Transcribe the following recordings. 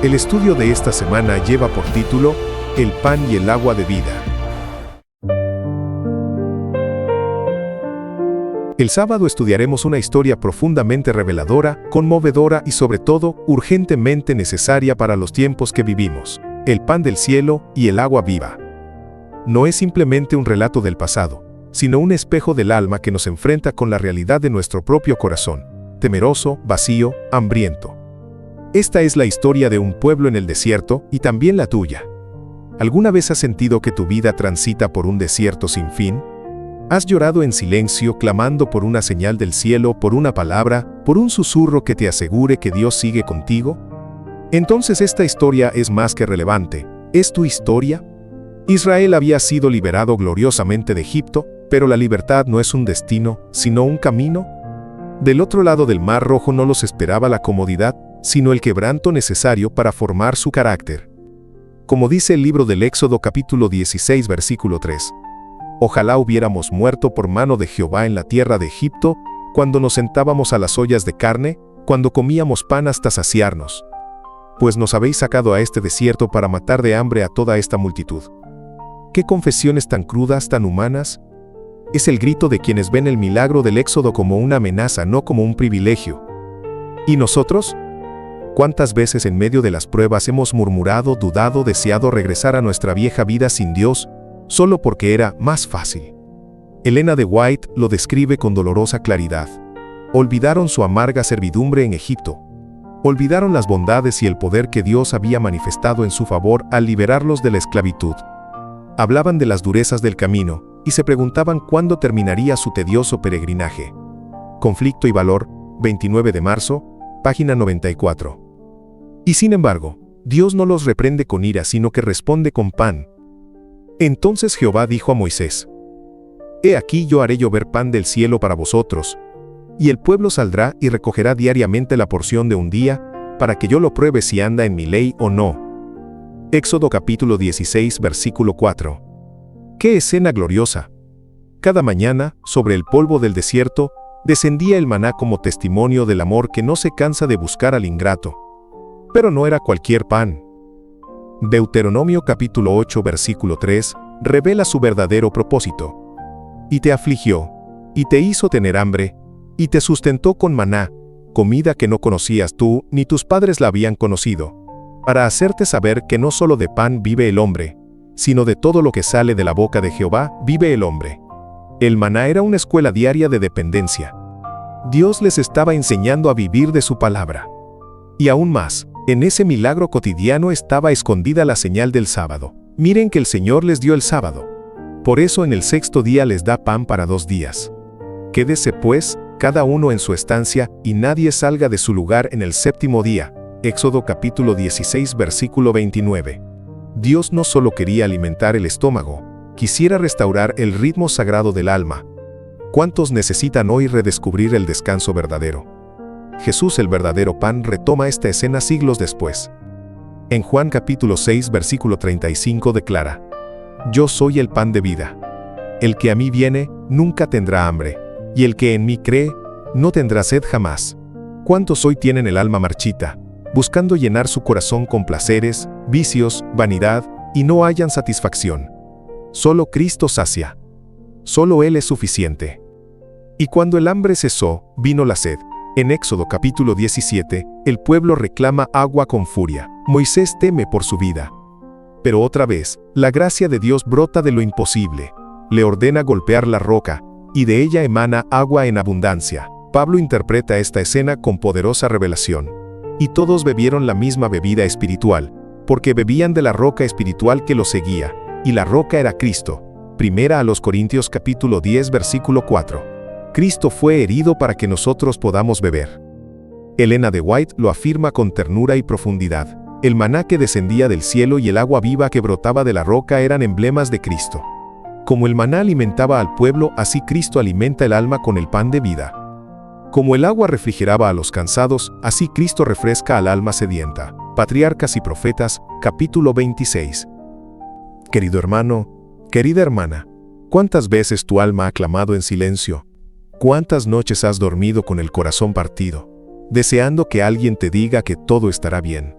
El estudio de esta semana lleva por título El pan y el agua de vida. El sábado estudiaremos una historia profundamente reveladora, conmovedora y sobre todo, urgentemente necesaria para los tiempos que vivimos. El pan del cielo y el agua viva. No es simplemente un relato del pasado, sino un espejo del alma que nos enfrenta con la realidad de nuestro propio corazón, temeroso, vacío, hambriento. Esta es la historia de un pueblo en el desierto y también la tuya. ¿Alguna vez has sentido que tu vida transita por un desierto sin fin? ¿Has llorado en silencio, clamando por una señal del cielo, por una palabra, por un susurro que te asegure que Dios sigue contigo? Entonces esta historia es más que relevante. ¿Es tu historia? Israel había sido liberado gloriosamente de Egipto, pero la libertad no es un destino, sino un camino. Del otro lado del Mar Rojo no los esperaba la comodidad, sino el quebranto necesario para formar su carácter. Como dice el libro del Éxodo capítulo 16 versículo 3, «Ojalá hubiéramos muerto por mano de Jehová en la tierra de Egipto, cuando nos sentábamos a las ollas de carne, cuando comíamos pan hasta saciarnos. Pues nos habéis sacado a este desierto para matar de hambre a toda esta multitud». ¿Qué confesiones tan crudas, tan humanas? Es el grito de quienes ven el milagro del Éxodo como una amenaza, no como un privilegio. ¿Y nosotros? ¿Cuántas veces en medio de las pruebas hemos murmurado, dudado, deseado regresar a nuestra vieja vida sin Dios, solo porque era más fácil? Elena de White lo describe con dolorosa claridad. Olvidaron su amarga servidumbre en Egipto. Olvidaron las bondades y el poder que Dios había manifestado en su favor al liberarlos de la esclavitud. Hablaban de las durezas del camino y se preguntaban cuándo terminaría su tedioso peregrinaje. Conflicto y valor, 29 de marzo, página 94. Y sin embargo, Dios no los reprende con ira, sino que responde con pan. Entonces Jehová dijo a Moisés: «He aquí yo haré llover pan del cielo para vosotros, y el pueblo saldrá y recogerá diariamente la porción de un día, para que yo lo pruebe si anda en mi ley o no». Éxodo capítulo 16 versículo 4. ¡Qué escena gloriosa! Cada mañana, sobre el polvo del desierto, descendía el maná como testimonio del amor que no se cansa de buscar al ingrato. Pero no era cualquier pan. Deuteronomio capítulo 8 versículo 3 revela su verdadero propósito. «Y te afligió, y te hizo tener hambre, y te sustentó con maná, comida que no conocías tú ni tus padres la habían conocido, para hacerte saber que no solo de pan vive el hombre, sino de todo lo que sale de la boca de Jehová vive el hombre». El maná era una escuela diaria de dependencia. Dios les estaba enseñando a vivir de su palabra. Y aún más, en ese milagro cotidiano estaba escondida la señal del sábado. Miren que el Señor les dio el sábado. Por eso en el sexto día les da pan para 2 días. Quédese pues, cada uno en su estancia, y nadie salga de su lugar en el séptimo día. Éxodo capítulo 16 versículo 29. Dios no solo quería alimentar el estómago, quisiera restaurar el ritmo sagrado del alma. ¿Cuántos necesitan hoy redescubrir el descanso verdadero? Jesús, el verdadero pan, retoma esta escena siglos después. En Juan capítulo 6 versículo 35 declara: «Yo soy el pan de vida. El que a mí viene, nunca tendrá hambre, y el que en mí cree, no tendrá sed jamás». ¿Cuántos hoy tienen el alma marchita, buscando llenar su corazón con placeres, vicios, vanidad, y no hallan satisfacción? Solo Cristo sacia. Solo Él es suficiente. Y cuando el hambre cesó, vino la sed. En Éxodo capítulo 17, el pueblo reclama agua con furia. Moisés teme por su vida. Pero otra vez, la gracia de Dios brota de lo imposible. Le ordena golpear la roca, y de ella emana agua en abundancia. Pablo interpreta esta escena con poderosa revelación. Y todos bebieron la misma bebida espiritual, porque bebían de la roca espiritual que los seguía, y la roca era Cristo. Primera a los Corintios capítulo 10 versículo 4. Cristo fue herido para que nosotros podamos beber. Elena de White lo afirma con ternura y profundidad. El maná que descendía del cielo y el agua viva que brotaba de la roca eran emblemas de Cristo. Como el maná alimentaba al pueblo, así Cristo alimenta el alma con el pan de vida. Como el agua refrigeraba a los cansados, así Cristo refresca al alma sedienta. Patriarcas y Profetas, capítulo 26. Querido hermano, querida hermana, ¿cuántas veces tu alma ha clamado en silencio? ¿Cuántas noches has dormido con el corazón partido, deseando que alguien te diga que todo estará bien?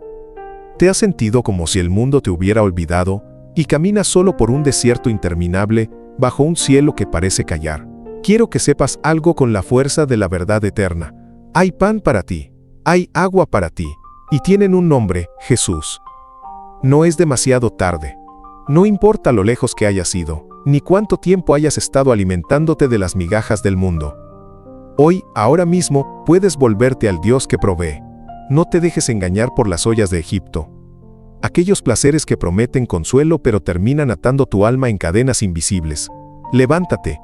¿Te has sentido como si el mundo te hubiera olvidado y caminas solo por un desierto interminable bajo un cielo que parece callar? Quiero que sepas algo con la fuerza de la verdad eterna. Hay pan para ti, hay agua para ti, y tienen un nombre, Jesús. No es demasiado tarde. No importa lo lejos que hayas ido, ni cuánto tiempo hayas estado alimentándote de las migajas del mundo. Hoy, ahora mismo, puedes volverte al Dios que provee. No te dejes engañar por las ollas de Egipto. Aquellos placeres que prometen consuelo pero terminan atando tu alma en cadenas invisibles. Levántate,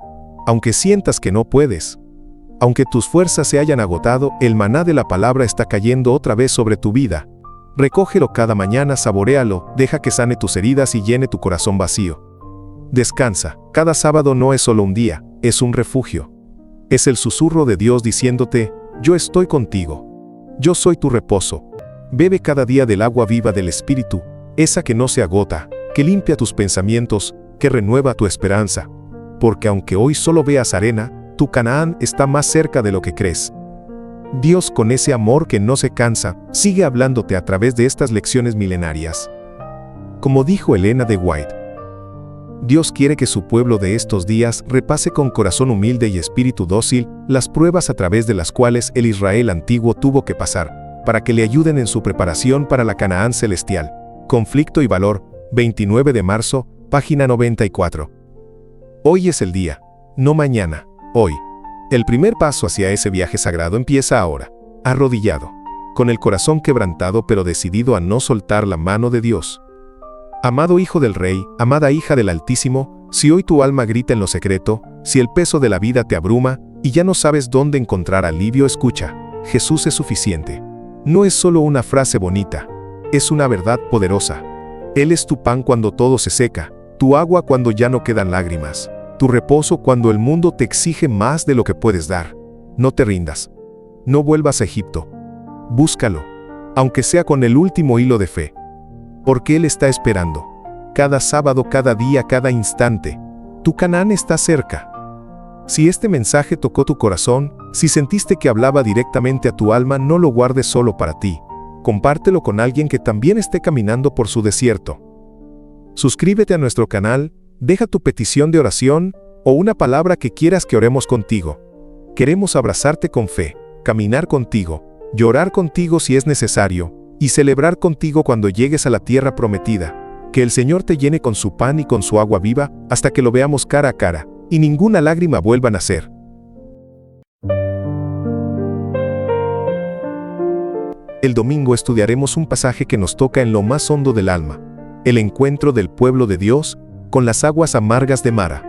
aunque sientas que no puedes. Aunque tus fuerzas se hayan agotado, el maná de la palabra está cayendo otra vez sobre tu vida. Recógelo cada mañana, saboréalo, deja que sane tus heridas y llene tu corazón vacío. Descansa, cada sábado no es solo un día, es un refugio. Es el susurro de Dios diciéndote, yo estoy contigo. Yo soy tu reposo. Bebe cada día del agua viva del Espíritu, esa que no se agota, que limpia tus pensamientos, que renueva tu esperanza. Porque aunque hoy solo veas arena, tu Canaán está más cerca de lo que crees. Dios, con ese amor que no se cansa, sigue hablándote a través de estas lecciones milenarias. Como dijo Elena de White, Dios quiere que su pueblo de estos días repase con corazón humilde y espíritu dócil las pruebas a través de las cuales el Israel antiguo tuvo que pasar, para que le ayuden en su preparación para la Canaán celestial. Conflicto y valor, 29 de marzo, página 94. Hoy es el día, no mañana. Hoy. El primer paso hacia ese viaje sagrado empieza ahora, arrodillado, con el corazón quebrantado pero decidido a no soltar la mano de Dios. Amado Hijo del Rey, amada hija del Altísimo, si hoy tu alma grita en lo secreto, si el peso de la vida te abruma y ya no sabes dónde encontrar alivio, escucha, Jesús es suficiente. No es solo una frase bonita, es una verdad poderosa. Él es tu pan cuando todo se seca, tu agua cuando ya no quedan lágrimas. Tu reposo cuando el mundo te exige más de lo que puedes dar. No te rindas. No vuelvas a Egipto. Búscalo, aunque sea con el último hilo de fe. Porque Él está esperando. Cada sábado, cada día, cada instante. Tu Canaán está cerca. Si este mensaje tocó tu corazón, si sentiste que hablaba directamente a tu alma, no lo guardes solo para ti. Compártelo con alguien que también esté caminando por su desierto. Suscríbete a nuestro canal. Deja tu petición de oración o una palabra que quieras que oremos contigo. Queremos abrazarte con fe, caminar contigo, llorar contigo si es necesario, y celebrar contigo cuando llegues a la tierra prometida. Que el Señor te llene con su pan y con su agua viva hasta que lo veamos cara a cara, y ninguna lágrima vuelva a nacer. El domingo estudiaremos un pasaje que nos toca en lo más hondo del alma, el encuentro del pueblo de Dios con las aguas amargas de Mara.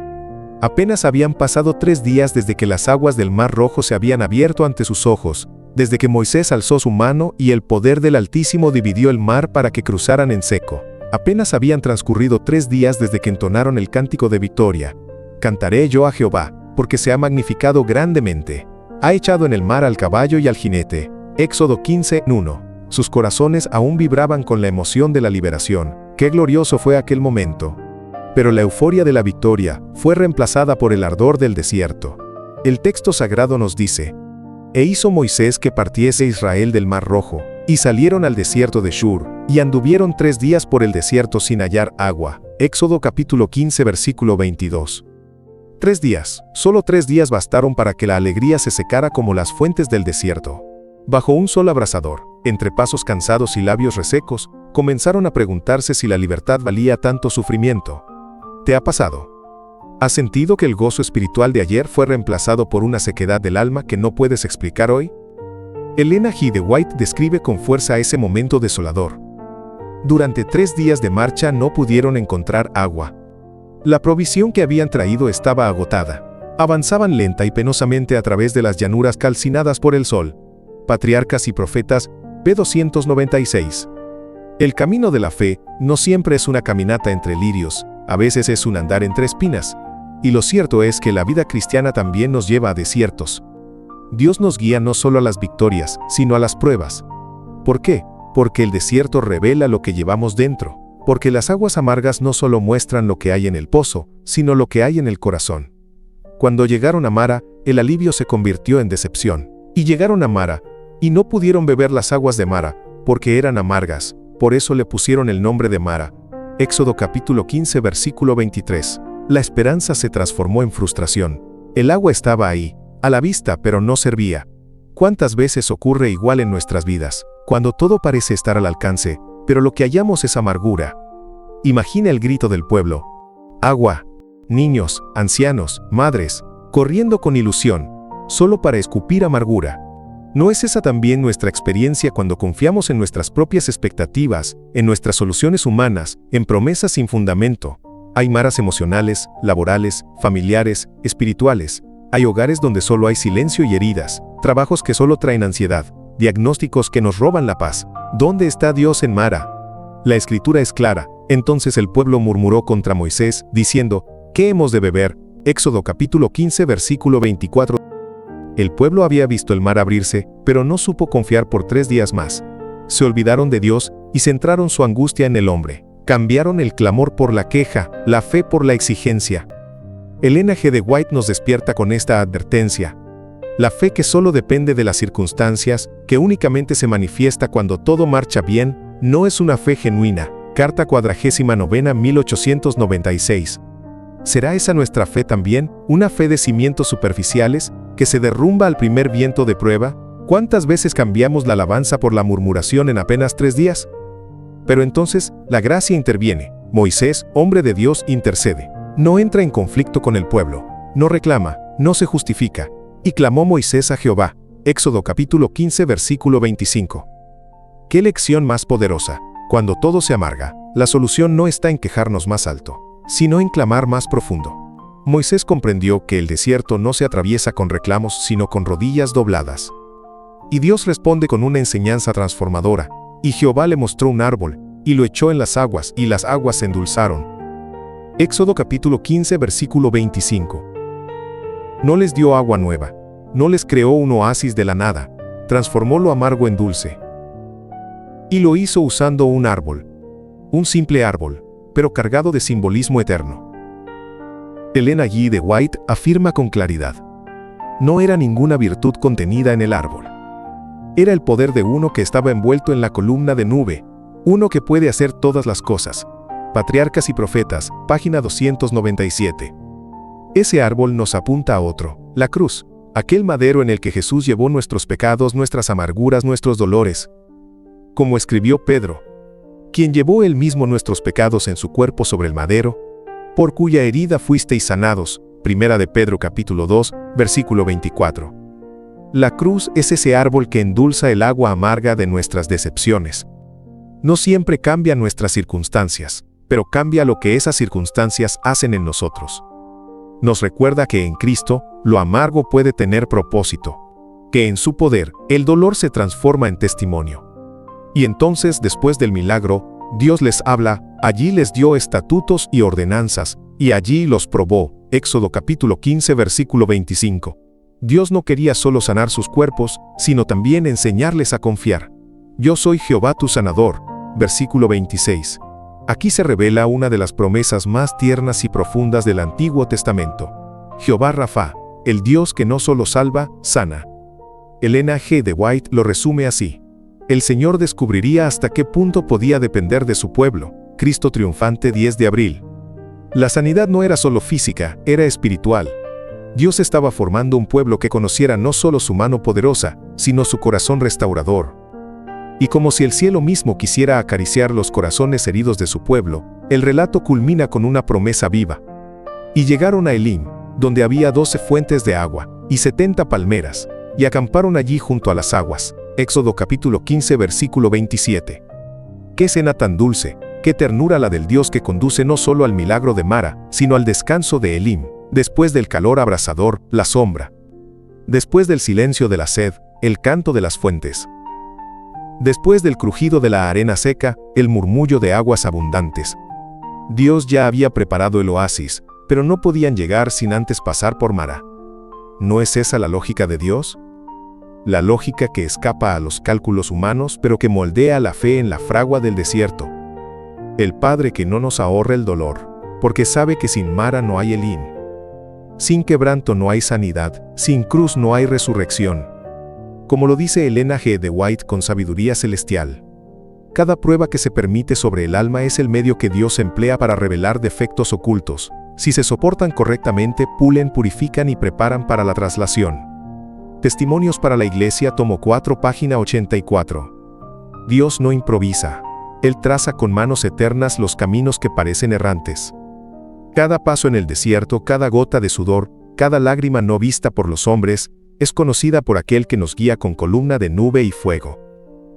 Apenas habían pasado 3 días desde que las aguas del Mar Rojo se habían abierto ante sus ojos, desde que Moisés alzó su mano y el poder del Altísimo dividió el mar para que cruzaran en seco. Apenas habían transcurrido 3 días desde que entonaron el cántico de victoria. Cantaré yo a Jehová, porque se ha magnificado grandemente. Ha echado en el mar al caballo y al jinete. Éxodo 15:1. Sus corazones aún vibraban con la emoción de la liberación. Qué glorioso fue aquel momento. Pero la euforia de la victoria fue reemplazada por el ardor del desierto. El texto sagrado nos dice, «E hizo Moisés que partiese Israel del Mar Rojo, y salieron al desierto de Shur, y anduvieron 3 días por el desierto sin hallar agua». Éxodo capítulo 15 versículo 22. 3 días, solo 3 días bastaron para que la alegría se secara como las fuentes del desierto. Bajo un sol abrasador, entre pasos cansados y labios resecos, comenzaron a preguntarse si la libertad valía tanto sufrimiento. ¿Te ha pasado? ¿Has sentido que el gozo espiritual de ayer fue reemplazado por una sequedad del alma que no puedes explicar hoy? Elena G. de White describe con fuerza ese momento desolador. Durante 3 días de marcha no pudieron encontrar agua. La provisión que habían traído estaba agotada. Avanzaban lenta y penosamente a través de las llanuras calcinadas por el sol. Patriarcas y Profetas, p. 296. El camino de la fe no siempre es una caminata entre lirios, a veces es un andar entre espinas. Y lo cierto es que la vida cristiana también nos lleva a desiertos. Dios nos guía no solo a las victorias, sino a las pruebas. ¿Por qué? Porque el desierto revela lo que llevamos dentro. Porque las aguas amargas no solo muestran lo que hay en el pozo, sino lo que hay en el corazón. Cuando llegaron a Mara, el alivio se convirtió en decepción. Y llegaron a Mara, y no pudieron beber las aguas de Mara, porque eran amargas. por eso le pusieron el nombre de Mara. Éxodo capítulo 15 versículo 23. La esperanza se transformó en frustración. El agua estaba ahí, a la vista, pero no servía. ¿Cuántas veces ocurre igual en nuestras vidas? Cuando todo parece estar al alcance, pero lo que hallamos es amargura. Imagina el grito del pueblo. Agua. Niños, ancianos, madres, corriendo con ilusión, solo para escupir amargura. ¿No es esa también nuestra experiencia cuando confiamos en nuestras propias expectativas, en nuestras soluciones humanas, en promesas sin fundamento? Hay maras emocionales, laborales, familiares, espirituales. Hay hogares donde solo hay silencio y heridas, trabajos que solo traen ansiedad, diagnósticos que nos roban la paz. ¿Dónde está Dios en Mara? La escritura es clara. Entonces el pueblo murmuró contra Moisés, diciendo, ¿qué hemos de beber? Éxodo capítulo 15 versículo 24. El pueblo había visto el mar abrirse, pero no supo confiar por 3 días más. Se olvidaron de Dios y centraron su angustia en el hombre. Cambiaron el clamor por la queja, la fe por la exigencia. Ellen G. de White nos despierta con esta advertencia. La fe que solo depende de las circunstancias, que únicamente se manifiesta cuando todo marcha bien, no es una fe genuina. Carta 49, 1896. ¿Será esa nuestra fe también, una fe de cimientos superficiales, que se derrumba al primer viento de prueba? ¿Cuántas veces cambiamos la alabanza por la murmuración en apenas 3 días? Pero entonces, la gracia interviene. Moisés, hombre de Dios, intercede. No entra en conflicto con el pueblo, no reclama, no se justifica. Y clamó Moisés a Jehová. Éxodo capítulo 15 versículo 25. ¿Qué lección más poderosa? Cuando todo se amarga, la solución no está en quejarnos más alto, sino en clamar más profundo. Moisés comprendió que el desierto no se atraviesa con reclamos, sino con rodillas dobladas. Y Dios responde con una enseñanza transformadora. Y Jehová le mostró un árbol, y lo echó en las aguas, y las aguas se endulzaron. Éxodo capítulo 15 versículo 25. No les dio agua nueva, no les creó un oasis de la nada, transformó lo amargo en dulce. Y lo hizo usando un árbol, un simple árbol, pero cargado de simbolismo eterno. Ellen G. de White afirma con claridad: no era ninguna virtud contenida en el árbol. Era el poder de uno que estaba envuelto en la columna de nube, uno que puede hacer todas las cosas. Patriarcas y Profetas, página 297. Ese árbol nos apunta a otro, la cruz, aquel madero en el que Jesús llevó nuestros pecados, nuestras amarguras, nuestros dolores. Como escribió Pedro, quien llevó él mismo nuestros pecados en su cuerpo sobre el madero, por cuya herida fuisteis sanados. Primera de Pedro capítulo 2, versículo 24. La cruz es ese árbol que endulza el agua amarga de nuestras decepciones. No siempre cambia nuestras circunstancias, pero cambia lo que esas circunstancias hacen en nosotros. Nos recuerda que en Cristo, lo amargo puede tener propósito, que en su poder, el dolor se transforma en testimonio. Y entonces, después del milagro, Dios les habla, allí les dio estatutos y ordenanzas, y allí los probó. Éxodo capítulo 15 versículo 25. Dios no quería solo sanar sus cuerpos, sino también enseñarles a confiar. Yo soy Jehová tu sanador. Versículo 26. Aquí se revela una de las promesas más tiernas y profundas del Antiguo Testamento. Jehová Rafa, el Dios que no solo salva, sana. Ellen G. de White lo resume así. El Señor descubriría hasta qué punto podía depender de su pueblo. Cristo triunfante, 10 de abril. La sanidad no era solo física, era espiritual. Dios estaba formando un pueblo que conociera no solo su mano poderosa, sino su corazón restaurador. Y como si el cielo mismo quisiera acariciar los corazones heridos de su pueblo, el relato culmina con una promesa viva. Y llegaron a Elim, donde había 12 fuentes de agua, y 70 palmeras, y acamparon allí junto a las aguas. Éxodo capítulo 15 versículo 27. ¡Qué escena tan dulce! ¡Qué ternura la del Dios que conduce no solo al milagro de Mara, sino al descanso de Elim! Después del calor abrasador, la sombra. Después del silencio de la sed, el canto de las fuentes. Después del crujido de la arena seca, el murmullo de aguas abundantes. Dios ya había preparado el oasis, pero no podían llegar sin antes pasar por Mara. ¿No es esa la lógica de Dios? La lógica que escapa a los cálculos humanos, pero que moldea la fe en la fragua del desierto. El Padre que no nos ahorra el dolor, porque sabe que sin Mara no hay Elim. Sin quebranto no hay sanidad, sin cruz no hay resurrección. Como lo dice Ellen G. de White con sabiduría celestial. Cada prueba que se permite sobre el alma es el medio que Dios emplea para revelar defectos ocultos. Si se soportan correctamente, pulen, purifican y preparan para la traslación. Testimonios para la Iglesia, tomo 4, página 84. Dios no improvisa. Él traza con manos eternas los caminos que parecen errantes. Cada paso en el desierto, cada gota de sudor, cada lágrima no vista por los hombres, es conocida por aquel que nos guía con columna de nube y fuego.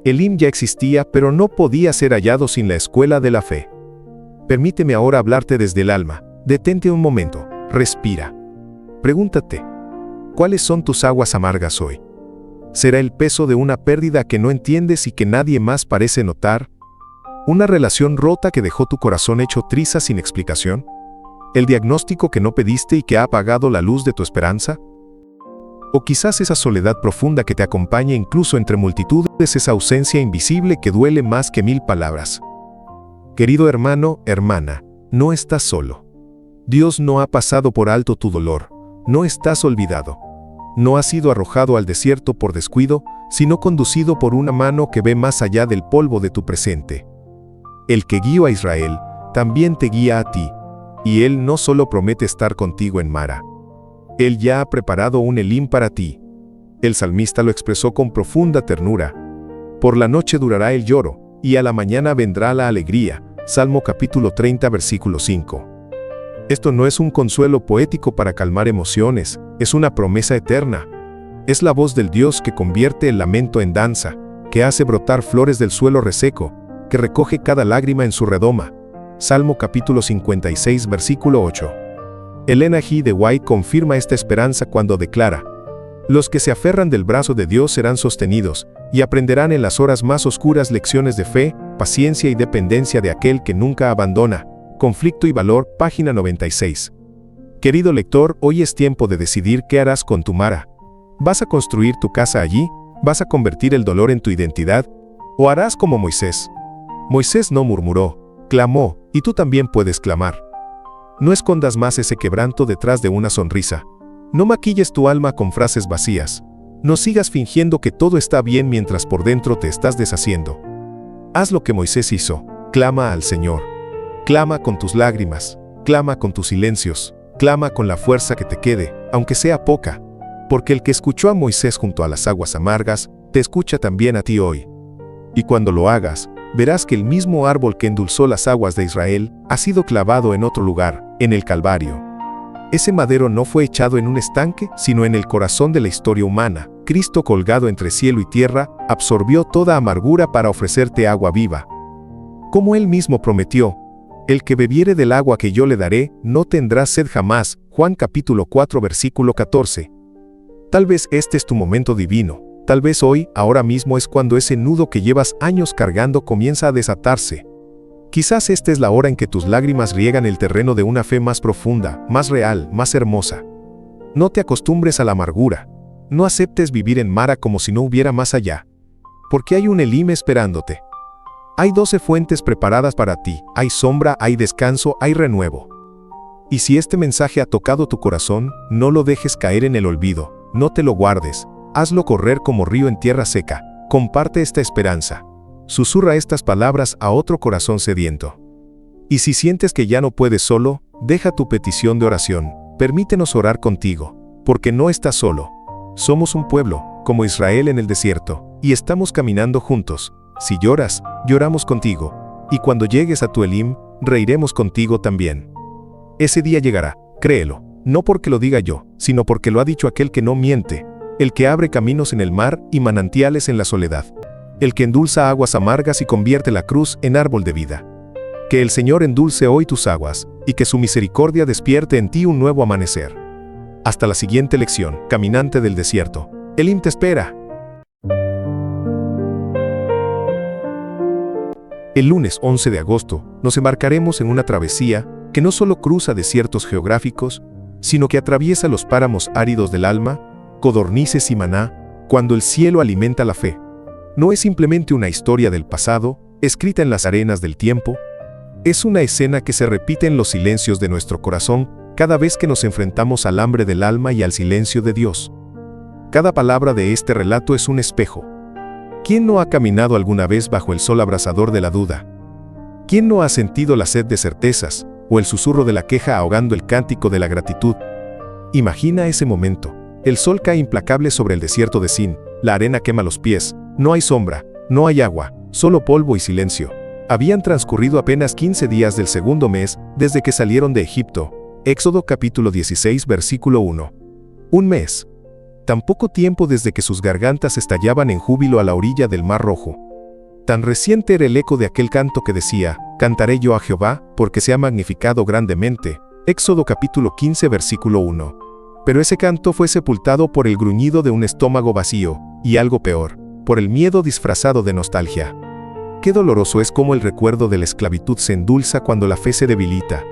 Elim ya existía, pero no podía ser hallado sin la escuela de la fe. Permíteme ahora hablarte desde el alma. Detente un momento, respira. Pregúntate, ¿cuáles son tus aguas amargas hoy? ¿Será el peso de una pérdida que no entiendes y que nadie más parece notar? ¿Una relación rota que dejó tu corazón hecho trizas sin explicación? ¿El diagnóstico que no pediste y que ha apagado la luz de tu esperanza? O quizás esa soledad profunda que te acompaña incluso entre multitudes, esa ausencia invisible que duele más que 1000 palabras. Querido hermano, hermana, no estás solo. Dios no ha pasado por alto tu dolor, no estás olvidado. No has sido arrojado al desierto por descuido, sino conducido por una mano que ve más allá del polvo de tu presente. El que guió a Israel, también te guía a ti, y Él no solo promete estar contigo en Mara. Él ya ha preparado un Elim para ti. El salmista lo expresó con profunda ternura. Por la noche durará el lloro, y a la mañana vendrá la alegría. Salmo capítulo 30, versículo 5. Esto no es un consuelo poético para calmar emociones, es una promesa eterna. Es la voz del Dios que convierte el lamento en danza, que hace brotar flores del suelo reseco, que recoge cada lágrima en su redoma. Salmo capítulo 56, versículo 8. Elena G. de White confirma esta esperanza cuando declara: los que se aferran del brazo de Dios serán sostenidos, y aprenderán en las horas más oscuras lecciones de fe, paciencia y dependencia de aquel que nunca abandona. Conflicto y valor, página 96. Querido lector, hoy es tiempo de decidir qué harás con tu Mara. ¿Vas a construir tu casa allí? ¿Vas a convertir el dolor en tu identidad? ¿O harás como Moisés? Moisés no murmuró, clamó, y tú también puedes clamar. No escondas más ese quebranto detrás de una sonrisa. No maquilles tu alma con frases vacías. No sigas fingiendo que todo está bien mientras por dentro te estás deshaciendo. Haz lo que Moisés hizo, clama al Señor. Clama con tus lágrimas, clama con tus silencios, clama con la fuerza que te quede, aunque sea poca, porque el que escuchó a Moisés junto a las aguas amargas, te escucha también a ti hoy. Y cuando lo hagas, verás que el mismo árbol que endulzó las aguas de Israel ha sido clavado en otro lugar, en el Calvario. Ese madero no fue echado en un estanque, sino en el corazón de la historia humana. Cristo, colgado entre cielo y tierra, absorbió toda amargura para ofrecerte agua viva. Como Él mismo prometió: el que bebiere del agua que yo le daré, no tendrá sed jamás. Juan capítulo 4, versículo 14. Tal vez este es tu momento divino. Tal vez hoy, ahora mismo es cuando ese nudo que llevas años cargando comienza a desatarse. Quizás esta es la hora en que tus lágrimas riegan el terreno de una fe más profunda, más real, más hermosa. No te acostumbres a la amargura. No aceptes vivir en Mara como si no hubiera más allá. Porque hay un Elim esperándote. Hay 12 fuentes preparadas para ti, hay sombra, hay descanso, hay renuevo. Y si este mensaje ha tocado tu corazón, no lo dejes caer en el olvido, no te lo guardes, hazlo correr como río en tierra seca, comparte esta esperanza. Susurra estas palabras a otro corazón sediento. Y si sientes que ya no puedes solo, deja tu petición de oración, permítenos orar contigo, porque no estás solo. Somos un pueblo, como Israel en el desierto, y estamos caminando juntos. Si lloras, lloramos contigo, y cuando llegues a tu Elim, reiremos contigo también. Ese día llegará, créelo, no porque lo diga yo, sino porque lo ha dicho aquel que no miente, el que abre caminos en el mar y manantiales en la soledad, el que endulza aguas amargas y convierte la cruz en árbol de vida. Que el Señor endulce hoy tus aguas, y que su misericordia despierte en ti un nuevo amanecer. Hasta la siguiente lección, caminante del desierto. Elim te espera. El lunes 11 de agosto nos embarcaremos en una travesía que no solo cruza desiertos geográficos, sino que atraviesa los páramos áridos del alma, codornices y maná, cuando el cielo alimenta la fe. No es simplemente una historia del pasado, escrita en las arenas del tiempo, es una escena que se repite en los silencios de nuestro corazón cada vez que nos enfrentamos al hambre del alma y al silencio de Dios. Cada palabra de este relato es un espejo. ¿Quién no ha caminado alguna vez bajo el sol abrasador de la duda? ¿Quién no ha sentido la sed de certezas, o el susurro de la queja ahogando el cántico de la gratitud? Imagina ese momento. El sol cae implacable sobre el desierto de Sin, la arena quema los pies, no hay sombra, no hay agua, solo polvo y silencio. Habían transcurrido apenas 15 días del segundo mes desde que salieron de Egipto. Éxodo capítulo 16 versículo 1. Un mes. Tan poco tiempo desde que sus gargantas estallaban en júbilo a la orilla del Mar Rojo. Tan reciente era el eco de aquel canto que decía, «Cantaré yo a Jehová, porque se ha magnificado grandemente». Éxodo capítulo 15 versículo 1. Pero ese canto fue sepultado por el gruñido de un estómago vacío, y algo peor, por el miedo disfrazado de nostalgia. Qué doloroso es cómo el recuerdo de la esclavitud se endulza cuando la fe se debilita.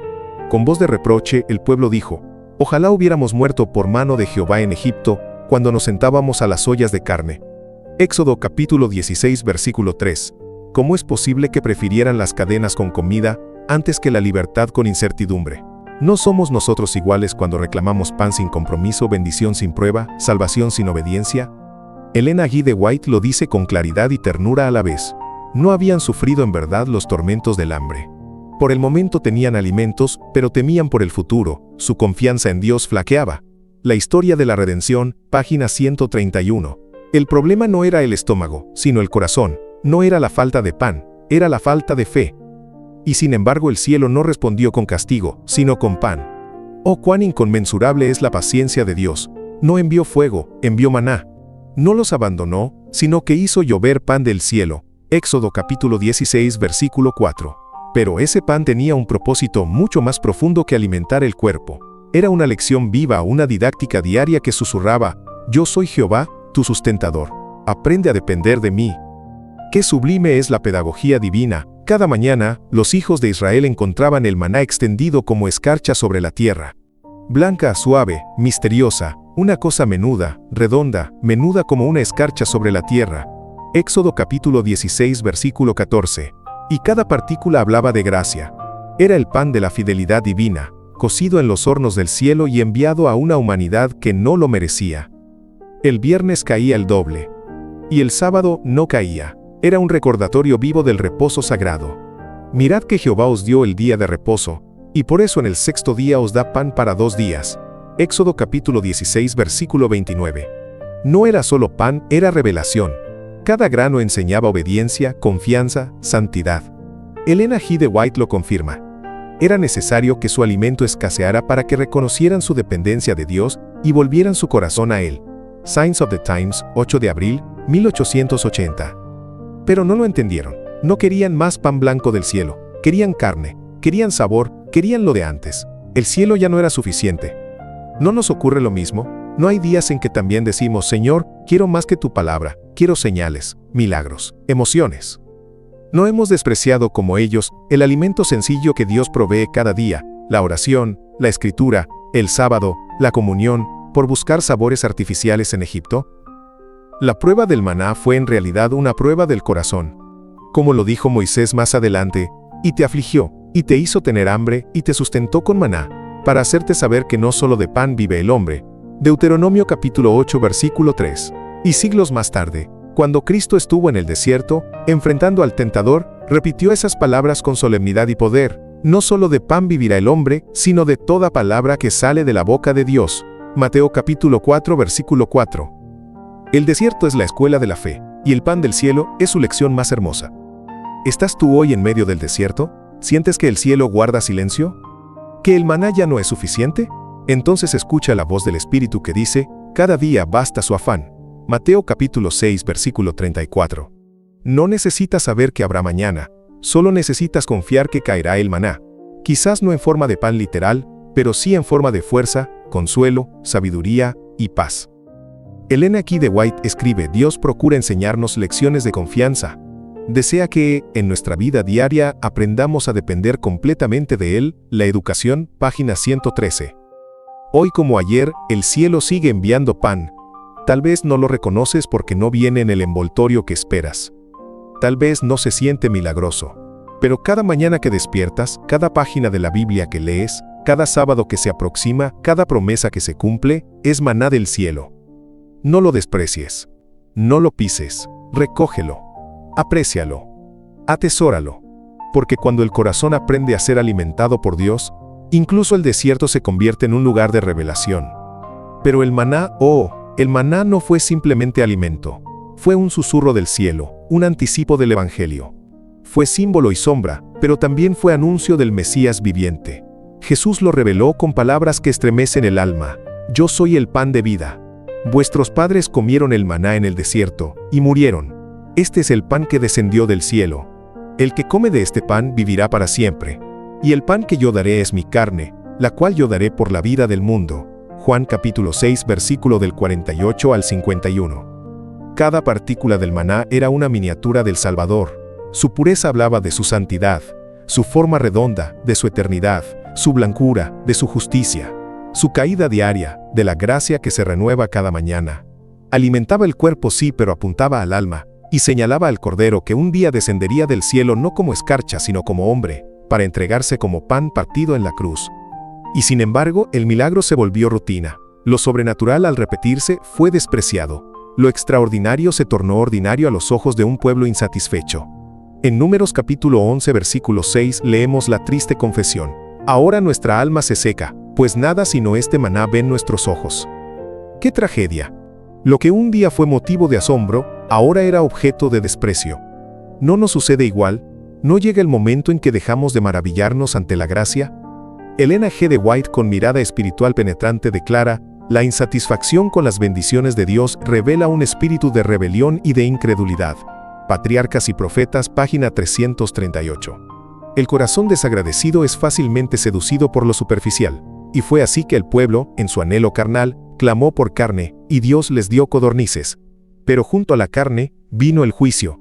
Con voz de reproche, el pueblo dijo, «Ojalá hubiéramos muerto por mano de Jehová en Egipto, cuando nos sentábamos a las ollas de carne». Éxodo capítulo 16 versículo 3. ¿Cómo es posible que prefirieran las cadenas con comida antes que la libertad con incertidumbre? ¿No somos nosotros iguales cuando reclamamos pan sin compromiso, bendición sin prueba, salvación sin obediencia? Ellen G. de White lo dice con claridad y ternura a la vez. No habían sufrido en verdad los tormentos del hambre. Por el momento tenían alimentos, pero temían por el futuro, su confianza en Dios flaqueaba. La historia de la redención, página 131. El problema no era el estómago, sino el corazón. No era la falta de pan, era la falta de fe. Y sin embargo el cielo no respondió con castigo, sino con pan. Oh, cuán inconmensurable es la paciencia de Dios. No envió fuego, envió maná. No los abandonó, sino que hizo llover pan del cielo. Éxodo capítulo 16 versículo 4. Pero ese pan tenía un propósito mucho más profundo que alimentar el cuerpo. Era una lección viva, una didáctica diaria que susurraba, «Yo soy Jehová, tu sustentador. Aprende a depender de mí». Qué sublime es la pedagogía divina. Cada mañana, los hijos de Israel encontraban el maná extendido como escarcha sobre la tierra. Blanca, suave, misteriosa, una cosa menuda, redonda, menuda como una escarcha sobre la tierra. Éxodo capítulo 16 versículo 14. Y cada partícula hablaba de gracia. Era el pan de la fidelidad divina, cocido en los hornos del cielo y enviado a una humanidad que no lo merecía. El viernes caía el doble. Y el sábado no caía. Era un recordatorio vivo del reposo sagrado. Mirad que Jehová os dio el día de reposo, y por eso en el sexto día os da pan para 2 días. Éxodo capítulo 16 versículo 29. No era solo pan, era revelación. Cada grano enseñaba obediencia, confianza, santidad. Ellen G. de White lo confirma. Era necesario que su alimento escaseara para que reconocieran su dependencia de Dios y volvieran su corazón a Él. Signs of the Times, 8 de abril, 1880. Pero no lo entendieron. No querían más pan blanco del cielo. Querían carne, querían sabor, querían lo de antes. El cielo ya no era suficiente. ¿No nos ocurre lo mismo? ¿No hay días en que también decimos, Señor, quiero más que tu palabra, quiero señales, milagros, emociones? No hemos despreciado como ellos el alimento sencillo que Dios provee cada día, la oración, la escritura, el sábado, la comunión, por buscar sabores artificiales en Egipto? La prueba del maná fue en realidad una prueba del corazón. Como lo dijo Moisés más adelante, y te afligió, y te hizo tener hambre, y te sustentó con maná, para hacerte saber que no solo de pan vive el hombre. Deuteronomio capítulo 8 versículo 3. Y siglos más tarde, cuando Cristo estuvo en el desierto, enfrentando al tentador, repitió esas palabras con solemnidad y poder, no solo de pan vivirá el hombre, sino de toda palabra que sale de la boca de Dios. Mateo capítulo 4 versículo 4. El desierto es la escuela de la fe, y el pan del cielo es su lección más hermosa. ¿Estás tú hoy en medio del desierto? ¿Sientes que el cielo guarda silencio? ¿Que el maná ya no es suficiente? Entonces escucha la voz del Espíritu que dice, cada día basta su afán. Mateo capítulo 6 versículo 34. No necesitas saber que habrá mañana, solo necesitas confiar que caerá el maná. Quizás no en forma de pan literal, pero sí en forma de fuerza, consuelo, sabiduría y paz. Ellen G. de White escribe, Dios procura enseñarnos lecciones de confianza. Desea que, en nuestra vida diaria, aprendamos a depender completamente de Él. La educación, página 113. Hoy como ayer, el cielo sigue enviando pan. Tal vez no lo reconoces porque no viene en el envoltorio que esperas. Tal vez no se siente milagroso. Pero cada mañana que despiertas, cada página de la Biblia que lees, cada sábado que se aproxima, cada promesa que se cumple, es maná del cielo. No lo desprecies. No lo pises. recógelo, aprécialo, atesóralo, porque cuando el corazón aprende a ser alimentado por Dios, incluso el desierto se convierte en un lugar de revelación. Pero el maná no fue simplemente alimento, fue un susurro del cielo, un anticipo del Evangelio. Fue símbolo y sombra, pero también fue anuncio del Mesías viviente. Jesús lo reveló con palabras que estremecen el alma: yo soy el pan de vida. Vuestros padres comieron el maná en el desierto, y murieron. Este es el pan que descendió del cielo. El que come de este pan vivirá para siempre. Y el pan que yo daré es mi carne, la cual yo daré por la vida del mundo. Juan capítulo 6 versículo del 48 al 51. Cada partícula del maná era una miniatura del Salvador. Su pureza hablaba de su santidad, su forma redonda, de su eternidad, su blancura, de su justicia, su caída diaria, de la gracia que se renueva cada mañana. Alimentaba el cuerpo, sí, pero apuntaba al alma, y señalaba al Cordero que un día descendería del cielo no como escarcha, sino como hombre, para entregarse como pan partido en la cruz. Y sin embargo, el milagro se volvió rutina. Lo sobrenatural, al repetirse, fue despreciado. Lo extraordinario se tornó ordinario a los ojos de un pueblo insatisfecho. En Números capítulo 11 versículo 6 leemos la triste confesión: ahora nuestra alma se seca, pues nada sino este maná ven nuestros ojos. ¡Qué tragedia! Lo que un día fue motivo de asombro, ahora era objeto de desprecio. ¿No nos sucede igual? ¿No llega el momento en que dejamos de maravillarnos ante la gracia? Elena G. de White, con mirada espiritual penetrante, declara: la insatisfacción con las bendiciones de Dios revela un espíritu de rebelión y de incredulidad. Patriarcas y Profetas, página 338. El corazón desagradecido es fácilmente seducido por lo superficial, y fue así que el pueblo, en su anhelo carnal, clamó por carne, y Dios les dio codornices. Pero junto a la carne, vino el juicio.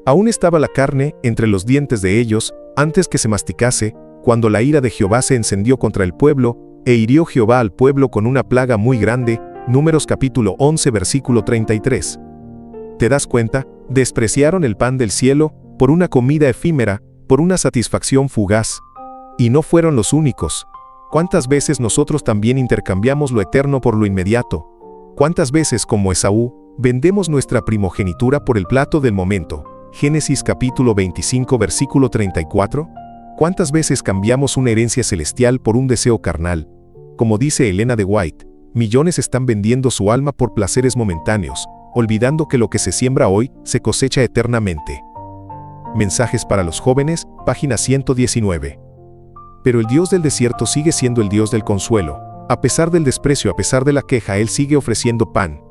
Aún estaba la carne entre los dientes de ellos, antes que se masticase, cuando la ira de Jehová se encendió contra el pueblo, e hirió Jehová al pueblo con una plaga muy grande. Números capítulo 11 versículo 33. ¿Te das cuenta? Despreciaron el pan del cielo, por una comida efímera, por una satisfacción fugaz. Y no fueron los únicos. ¿Cuántas veces nosotros también intercambiamos lo eterno por lo inmediato? ¿Cuántas veces, como Esaú, vendemos nuestra primogenitura por el plato del momento? Génesis capítulo 25 versículo 34. ¿Cuántas veces cambiamos una herencia celestial por un deseo carnal? Como dice Elena de White, millones están vendiendo su alma por placeres momentáneos, olvidando que lo que se siembra hoy se cosecha eternamente. Mensajes para los jóvenes, página 119. Pero el Dios del desierto sigue siendo el Dios del consuelo. A pesar del desprecio, a pesar de la queja, Él sigue ofreciendo pan.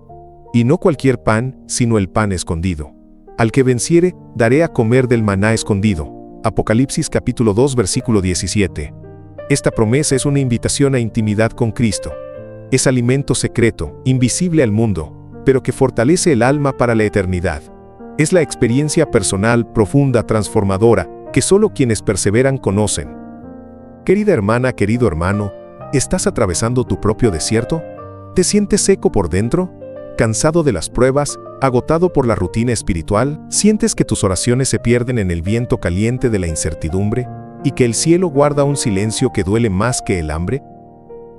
Y no cualquier pan, sino el pan escondido. Al que venciere, daré a comer del maná escondido. Apocalipsis capítulo 2 versículo 17. Esta promesa es una invitación a intimidad con Cristo. Es alimento secreto, invisible al mundo, pero que fortalece el alma para la eternidad. Es la experiencia personal, profunda, transformadora, que solo quienes perseveran conocen. Querida hermana, querido hermano, ¿estás atravesando tu propio desierto? ¿Te sientes seco por dentro? ¿Cansado de las pruebas? ¿Agotado por la rutina espiritual? ¿Sientes que tus oraciones se pierden en el viento caliente de la incertidumbre? ¿Y que el cielo guarda un silencio que duele más que el hambre?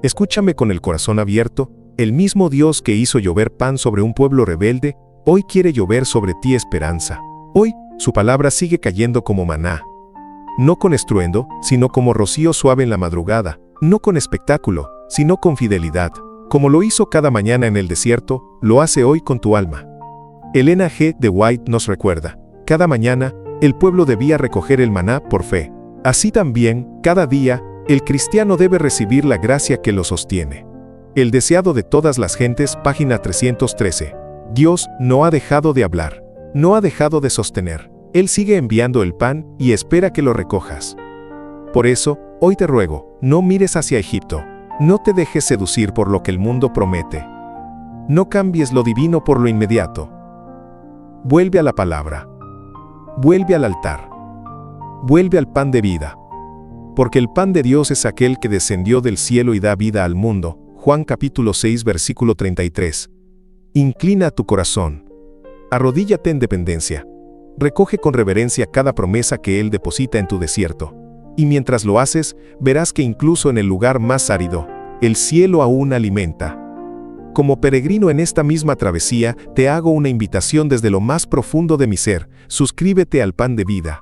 Escúchame con el corazón abierto. El mismo Dios que hizo llover pan sobre un pueblo rebelde, hoy quiere llover sobre ti esperanza. Hoy, su palabra sigue cayendo como maná. No con estruendo, sino como rocío suave en la madrugada. No con espectáculo, sino con fidelidad. Como lo hizo cada mañana en el desierto, lo hace hoy con tu alma. Elena G. de White nos recuerda: cada mañana, el pueblo debía recoger el maná por fe. Así también, cada día, el cristiano debe recibir la gracia que lo sostiene. El deseado de todas las gentes, página 313. Dios no ha dejado de hablar, no ha dejado de sostener. Él sigue enviando el pan y espera que lo recojas. Por eso, hoy te ruego, no mires hacia Egipto. No te dejes seducir por lo que el mundo promete. No cambies lo divino por lo inmediato. Vuelve a la palabra. Vuelve al altar. Vuelve al pan de vida. Porque el pan de Dios es aquel que descendió del cielo y da vida al mundo. Juan capítulo 6 versículo 33. Inclina tu corazón. Arrodíllate en dependencia. Recoge con reverencia cada promesa que Él deposita en tu desierto. Y mientras lo haces, verás que incluso en el lugar más árido, el cielo aún alimenta. Como peregrino en esta misma travesía, te hago una invitación desde lo más profundo de mi ser: suscríbete al pan de vida.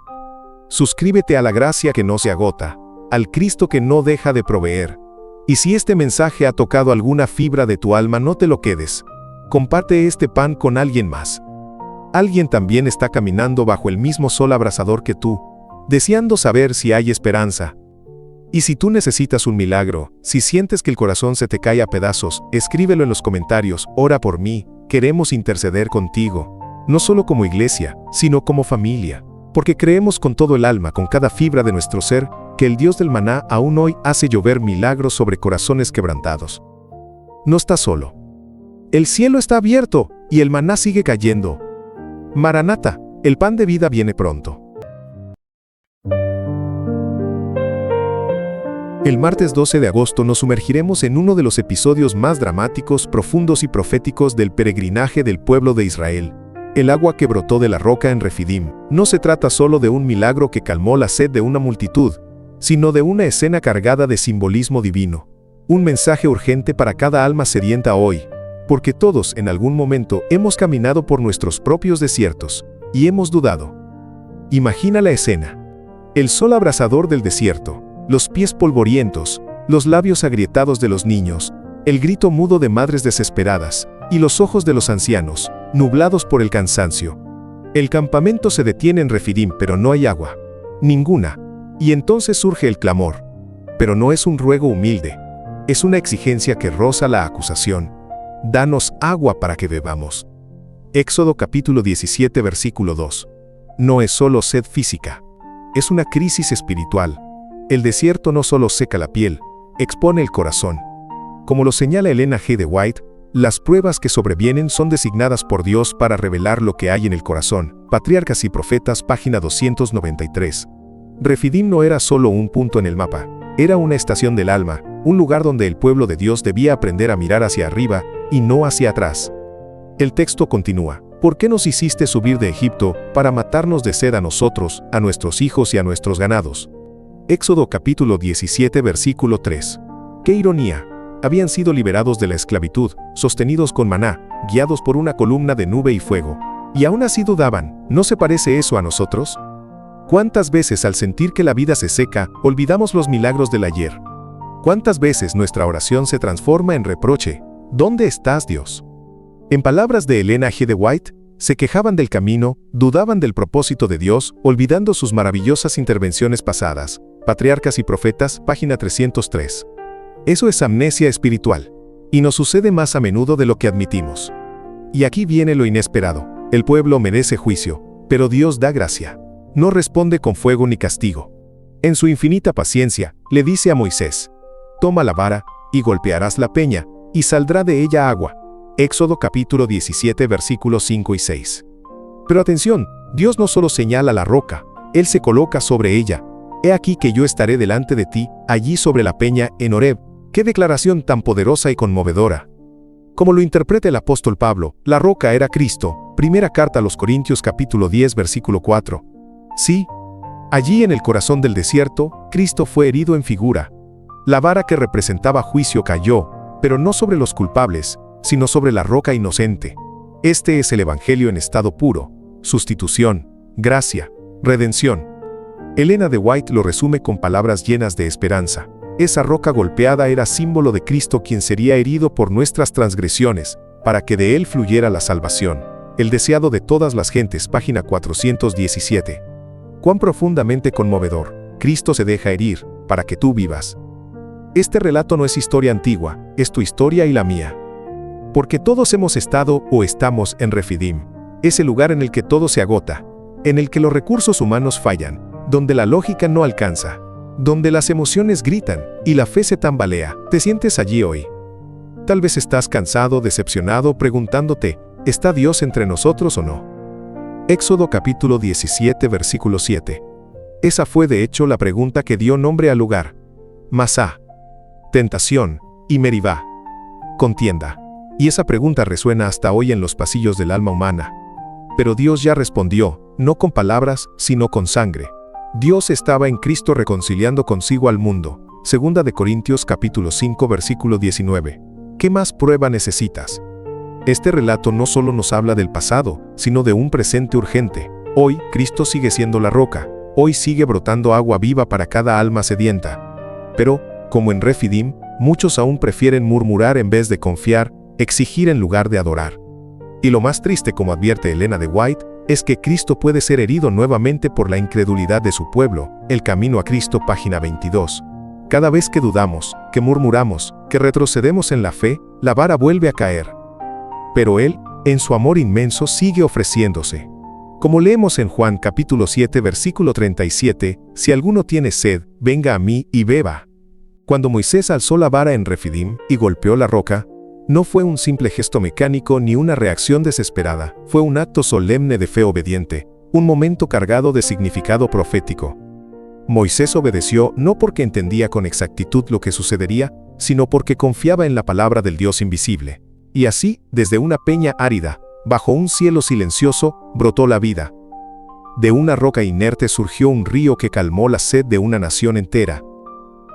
Suscríbete a la gracia que no se agota, al Cristo que no deja de proveer. Y si este mensaje ha tocado alguna fibra de tu alma, no te lo quedes. Comparte este pan con alguien más. Alguien también está caminando bajo el mismo sol abrasador que tú, deseando saber si hay esperanza. Y si tú necesitas un milagro, si sientes que el corazón se te cae a pedazos, escríbelo en los comentarios: ora por mí, queremos interceder contigo. No solo como iglesia, sino como familia. Porque creemos con todo el alma, con cada fibra de nuestro ser, que el Dios del maná aún hoy hace llover milagros sobre corazones quebrantados. No estás solo. El cielo está abierto y el maná sigue cayendo. Maranata, el pan de vida viene pronto. El martes 12 de agosto nos sumergiremos en uno de los episodios más dramáticos, profundos y proféticos del peregrinaje del pueblo de Israel. El agua que brotó de la roca en Refidim no se trata solo de un milagro que calmó la sed de una multitud, sino de una escena cargada de simbolismo divino. Un mensaje urgente para cada alma sedienta hoy, porque todos en algún momento hemos caminado por nuestros propios desiertos y hemos dudado. Imagina la escena: el sol abrasador del desierto, los pies polvorientos, los labios agrietados de los niños, el grito mudo de madres desesperadas, y los ojos de los ancianos, nublados por el cansancio. El campamento se detiene en Refidim, pero no hay agua. Ninguna. Y entonces surge el clamor. Pero no es un ruego humilde. Es una exigencia que roza la acusación: danos agua para que bebamos. Éxodo capítulo 17 versículo 2. No es solo sed física. Es una crisis espiritual. El desierto no solo seca la piel, expone el corazón. Como lo señala Elena G. de White, las pruebas que sobrevienen son designadas por Dios para revelar lo que hay en el corazón. Patriarcas y Profetas, página 293. Refidim no era solo un punto en el mapa, era una estación del alma, un lugar donde el pueblo de Dios debía aprender a mirar hacia arriba y no hacia atrás. El texto continúa: ¿por qué nos hiciste subir de Egipto para matarnos de sed a nosotros, a nuestros hijos y a nuestros ganados? Éxodo capítulo 17 versículo 3. ¡Qué ironía! Habían sido liberados de la esclavitud, sostenidos con maná, guiados por una columna de nube y fuego. Y aún así dudaban: ¿no se parece eso a nosotros? ¿Cuántas veces al sentir que la vida se seca, olvidamos los milagros del ayer? ¿Cuántas veces nuestra oración se transforma en reproche? ¿Dónde estás, Dios? En palabras de Elena G. de White, se quejaban del camino, dudaban del propósito de Dios, olvidando sus maravillosas intervenciones pasadas. Patriarcas y Profetas, página 303. Eso es amnesia espiritual, y nos sucede más a menudo de lo que admitimos. Y aquí viene lo inesperado: el pueblo merece juicio, pero Dios da gracia. No responde con fuego ni castigo. En su infinita paciencia, le dice a Moisés: toma la vara, y golpearás la peña, y saldrá de ella agua. Éxodo capítulo 17 versículos 5 y 6. Pero atención, Dios no solo señala la roca, Él se coloca sobre ella. He aquí que yo estaré delante de ti, allí sobre la peña, en Horeb. ¡Qué declaración tan poderosa y conmovedora! Como lo interpreta el apóstol Pablo, la roca era Cristo. Primera carta a los Corintios capítulo 10 versículo 4. Sí, allí en el corazón del desierto, Cristo fue herido en figura. La vara que representaba juicio cayó, pero no sobre los culpables, sino sobre la roca inocente. Este es el Evangelio en estado puro: sustitución, gracia, redención. Elena de White lo resume con palabras llenas de esperanza: esa roca golpeada era símbolo de Cristo, quien sería herido por nuestras transgresiones, para que de él fluyera la salvación. El deseado de todas las gentes, página 417. Cuán profundamente conmovedor. Cristo se deja herir, para que tú vivas. Este relato no es historia antigua, es tu historia y la mía. Porque todos hemos estado o estamos en Refidim, ese lugar en el que todo se agota, en el que los recursos humanos fallan, donde la lógica no alcanza, donde las emociones gritan y la fe se tambalea. ¿Te sientes allí hoy? Tal vez estás cansado, decepcionado, preguntándote: ¿está Dios entre nosotros o no? Éxodo capítulo 17 versículo 7. Esa fue de hecho la pregunta que dio nombre al lugar. Masá, tentación, y Meribá, contienda. Y esa pregunta resuena hasta hoy en los pasillos del alma humana. Pero Dios ya respondió, no con palabras, sino con sangre. Dios estaba en Cristo reconciliando consigo al mundo. Segunda de Corintios capítulo 5 versículo 19. ¿Qué más prueba necesitas? Este relato no solo nos habla del pasado, sino de un presente urgente. Hoy, Cristo sigue siendo la roca. Hoy sigue brotando agua viva para cada alma sedienta. Pero, como en Refidim, muchos aún prefieren murmurar en vez de confiar, exigir en lugar de adorar. Y lo más triste, como advierte Elena de White, es que Cristo puede ser herido nuevamente por la incredulidad de su pueblo. El camino a Cristo, página 22. Cada vez que dudamos, que murmuramos, que retrocedemos en la fe, la vara vuelve a caer. Pero Él, en su amor inmenso, sigue ofreciéndose. Como leemos en Juan capítulo 7 versículo 37, si alguno tiene sed, venga a mí y beba. Cuando Moisés alzó la vara en Refidim y golpeó la roca, no fue un simple gesto mecánico ni una reacción desesperada, fue un acto solemne de fe obediente, un momento cargado de significado profético. Moisés obedeció no porque entendía con exactitud lo que sucedería, sino porque confiaba en la palabra del Dios invisible. Y así, desde una peña árida, bajo un cielo silencioso, brotó la vida. De una roca inerte surgió un río que calmó la sed de una nación entera.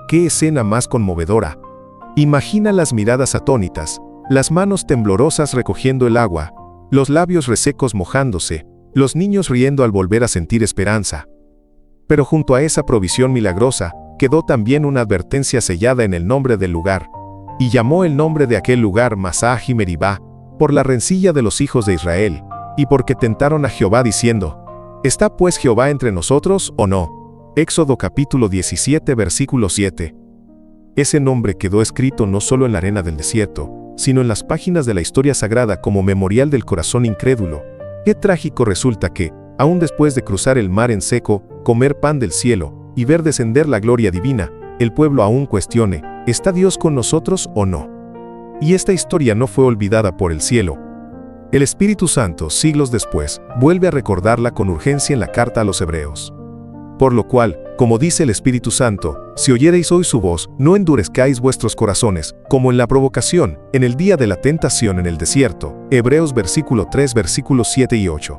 ¡Qué escena más conmovedora! Imagina las miradas atónitas, las manos temblorosas recogiendo el agua, los labios resecos mojándose, los niños riendo al volver a sentir esperanza. Pero junto a esa provisión milagrosa, quedó también una advertencia sellada en el nombre del lugar. Y llamó el nombre de aquel lugar Masah y Meribá, por la rencilla de los hijos de Israel, y porque tentaron a Jehová diciendo: ¿Está pues Jehová entre nosotros o no? Éxodo capítulo 17 versículo 7. Ese nombre quedó escrito no solo en la arena del desierto, sino en las páginas de la historia sagrada como memorial del corazón incrédulo. Qué trágico resulta que, aún después de cruzar el mar en seco, comer pan del cielo, y ver descender la gloria divina, el pueblo aún cuestione: ¿está Dios con nosotros o no? Y esta historia no fue olvidada por el cielo. El Espíritu Santo, siglos después, vuelve a recordarla con urgencia en la carta a los Hebreos. Por lo cual, como dice el Espíritu Santo, si oyereis hoy su voz, no endurezcáis vuestros corazones, como en la provocación, en el día de la tentación en el desierto. Hebreos versículo 3 versículos 7 y 8.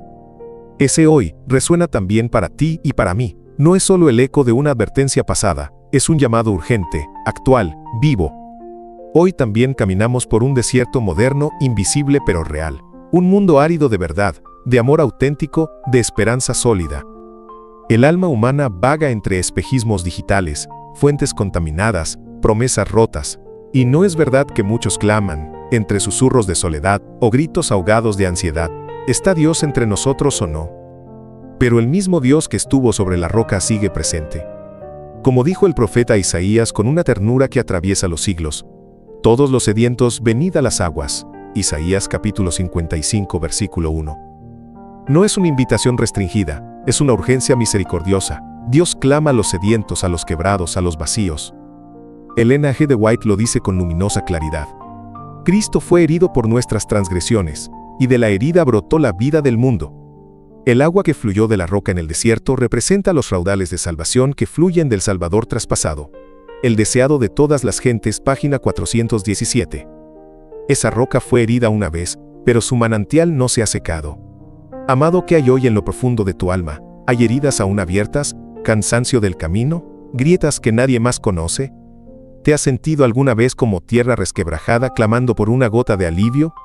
Ese hoy resuena también para ti y para mí. No es solo el eco de una advertencia pasada, es un llamado urgente, actual, vivo. Hoy también caminamos por un desierto moderno, invisible pero real. Un mundo árido de verdad, de amor auténtico, de esperanza sólida. El alma humana vaga entre espejismos digitales, fuentes contaminadas, promesas rotas. Y no es verdad que muchos claman, entre susurros de soledad o gritos ahogados de ansiedad: ¿está Dios entre nosotros o no? Pero el mismo Dios que estuvo sobre la roca sigue presente. Como dijo el profeta Isaías con una ternura que atraviesa los siglos: todos los sedientos, venid a las aguas. Isaías capítulo 55 versículo 1. No es una invitación restringida, es una urgencia misericordiosa. Dios clama a los sedientos, a los quebrados, a los vacíos. Elena G. de White lo dice con luminosa claridad. Cristo fue herido por nuestras transgresiones, y de la herida brotó la vida del mundo. El agua que fluyó de la roca en el desierto representa los raudales de salvación que fluyen del Salvador traspasado. El deseado de todas las gentes, página 417. Esa roca fue herida una vez, pero su manantial no se ha secado. Amado, ¿qué hay hoy en lo profundo de tu alma? ¿Hay heridas aún abiertas? ¿Cansancio del camino? ¿Grietas que nadie más conoce? ¿Te has sentido alguna vez como tierra resquebrajada clamando por una gota de alivio?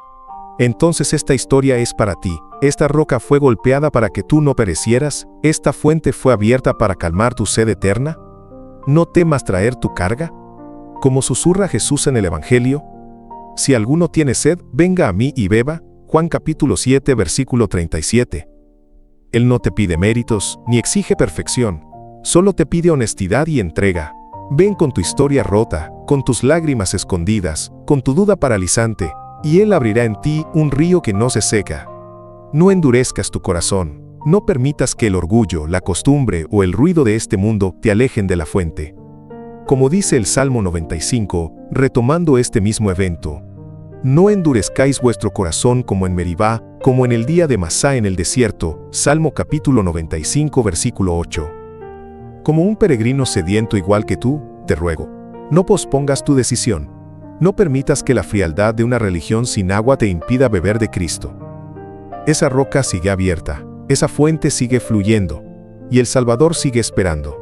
Entonces esta historia es para ti. Esta roca fue golpeada para que tú no perecieras. Esta fuente fue abierta para calmar tu sed eterna. ¿No temas traer tu carga? Como susurra Jesús en el Evangelio: si alguno tiene sed, venga a mí y beba. Juan capítulo 7 versículo 37. Él no te pide méritos, ni exige perfección. Solo te pide honestidad y entrega. Ven con tu historia rota, con tus lágrimas escondidas, con tu duda paralizante, y Él abrirá en ti un río que no se seca. No endurezcas tu corazón. No permitas que el orgullo, la costumbre o el ruido de este mundo te alejen de la fuente. Como dice el Salmo 95, retomando este mismo evento: no endurezcáis vuestro corazón como en Meribá, como en el día de Masá en el desierto. Salmo capítulo 95 versículo 8. Como un peregrino sediento igual que tú, te ruego, no pospongas tu decisión. No permitas que la frialdad de una religión sin agua te impida beber de Cristo. Esa roca sigue abierta, esa fuente sigue fluyendo, y el Salvador sigue esperando.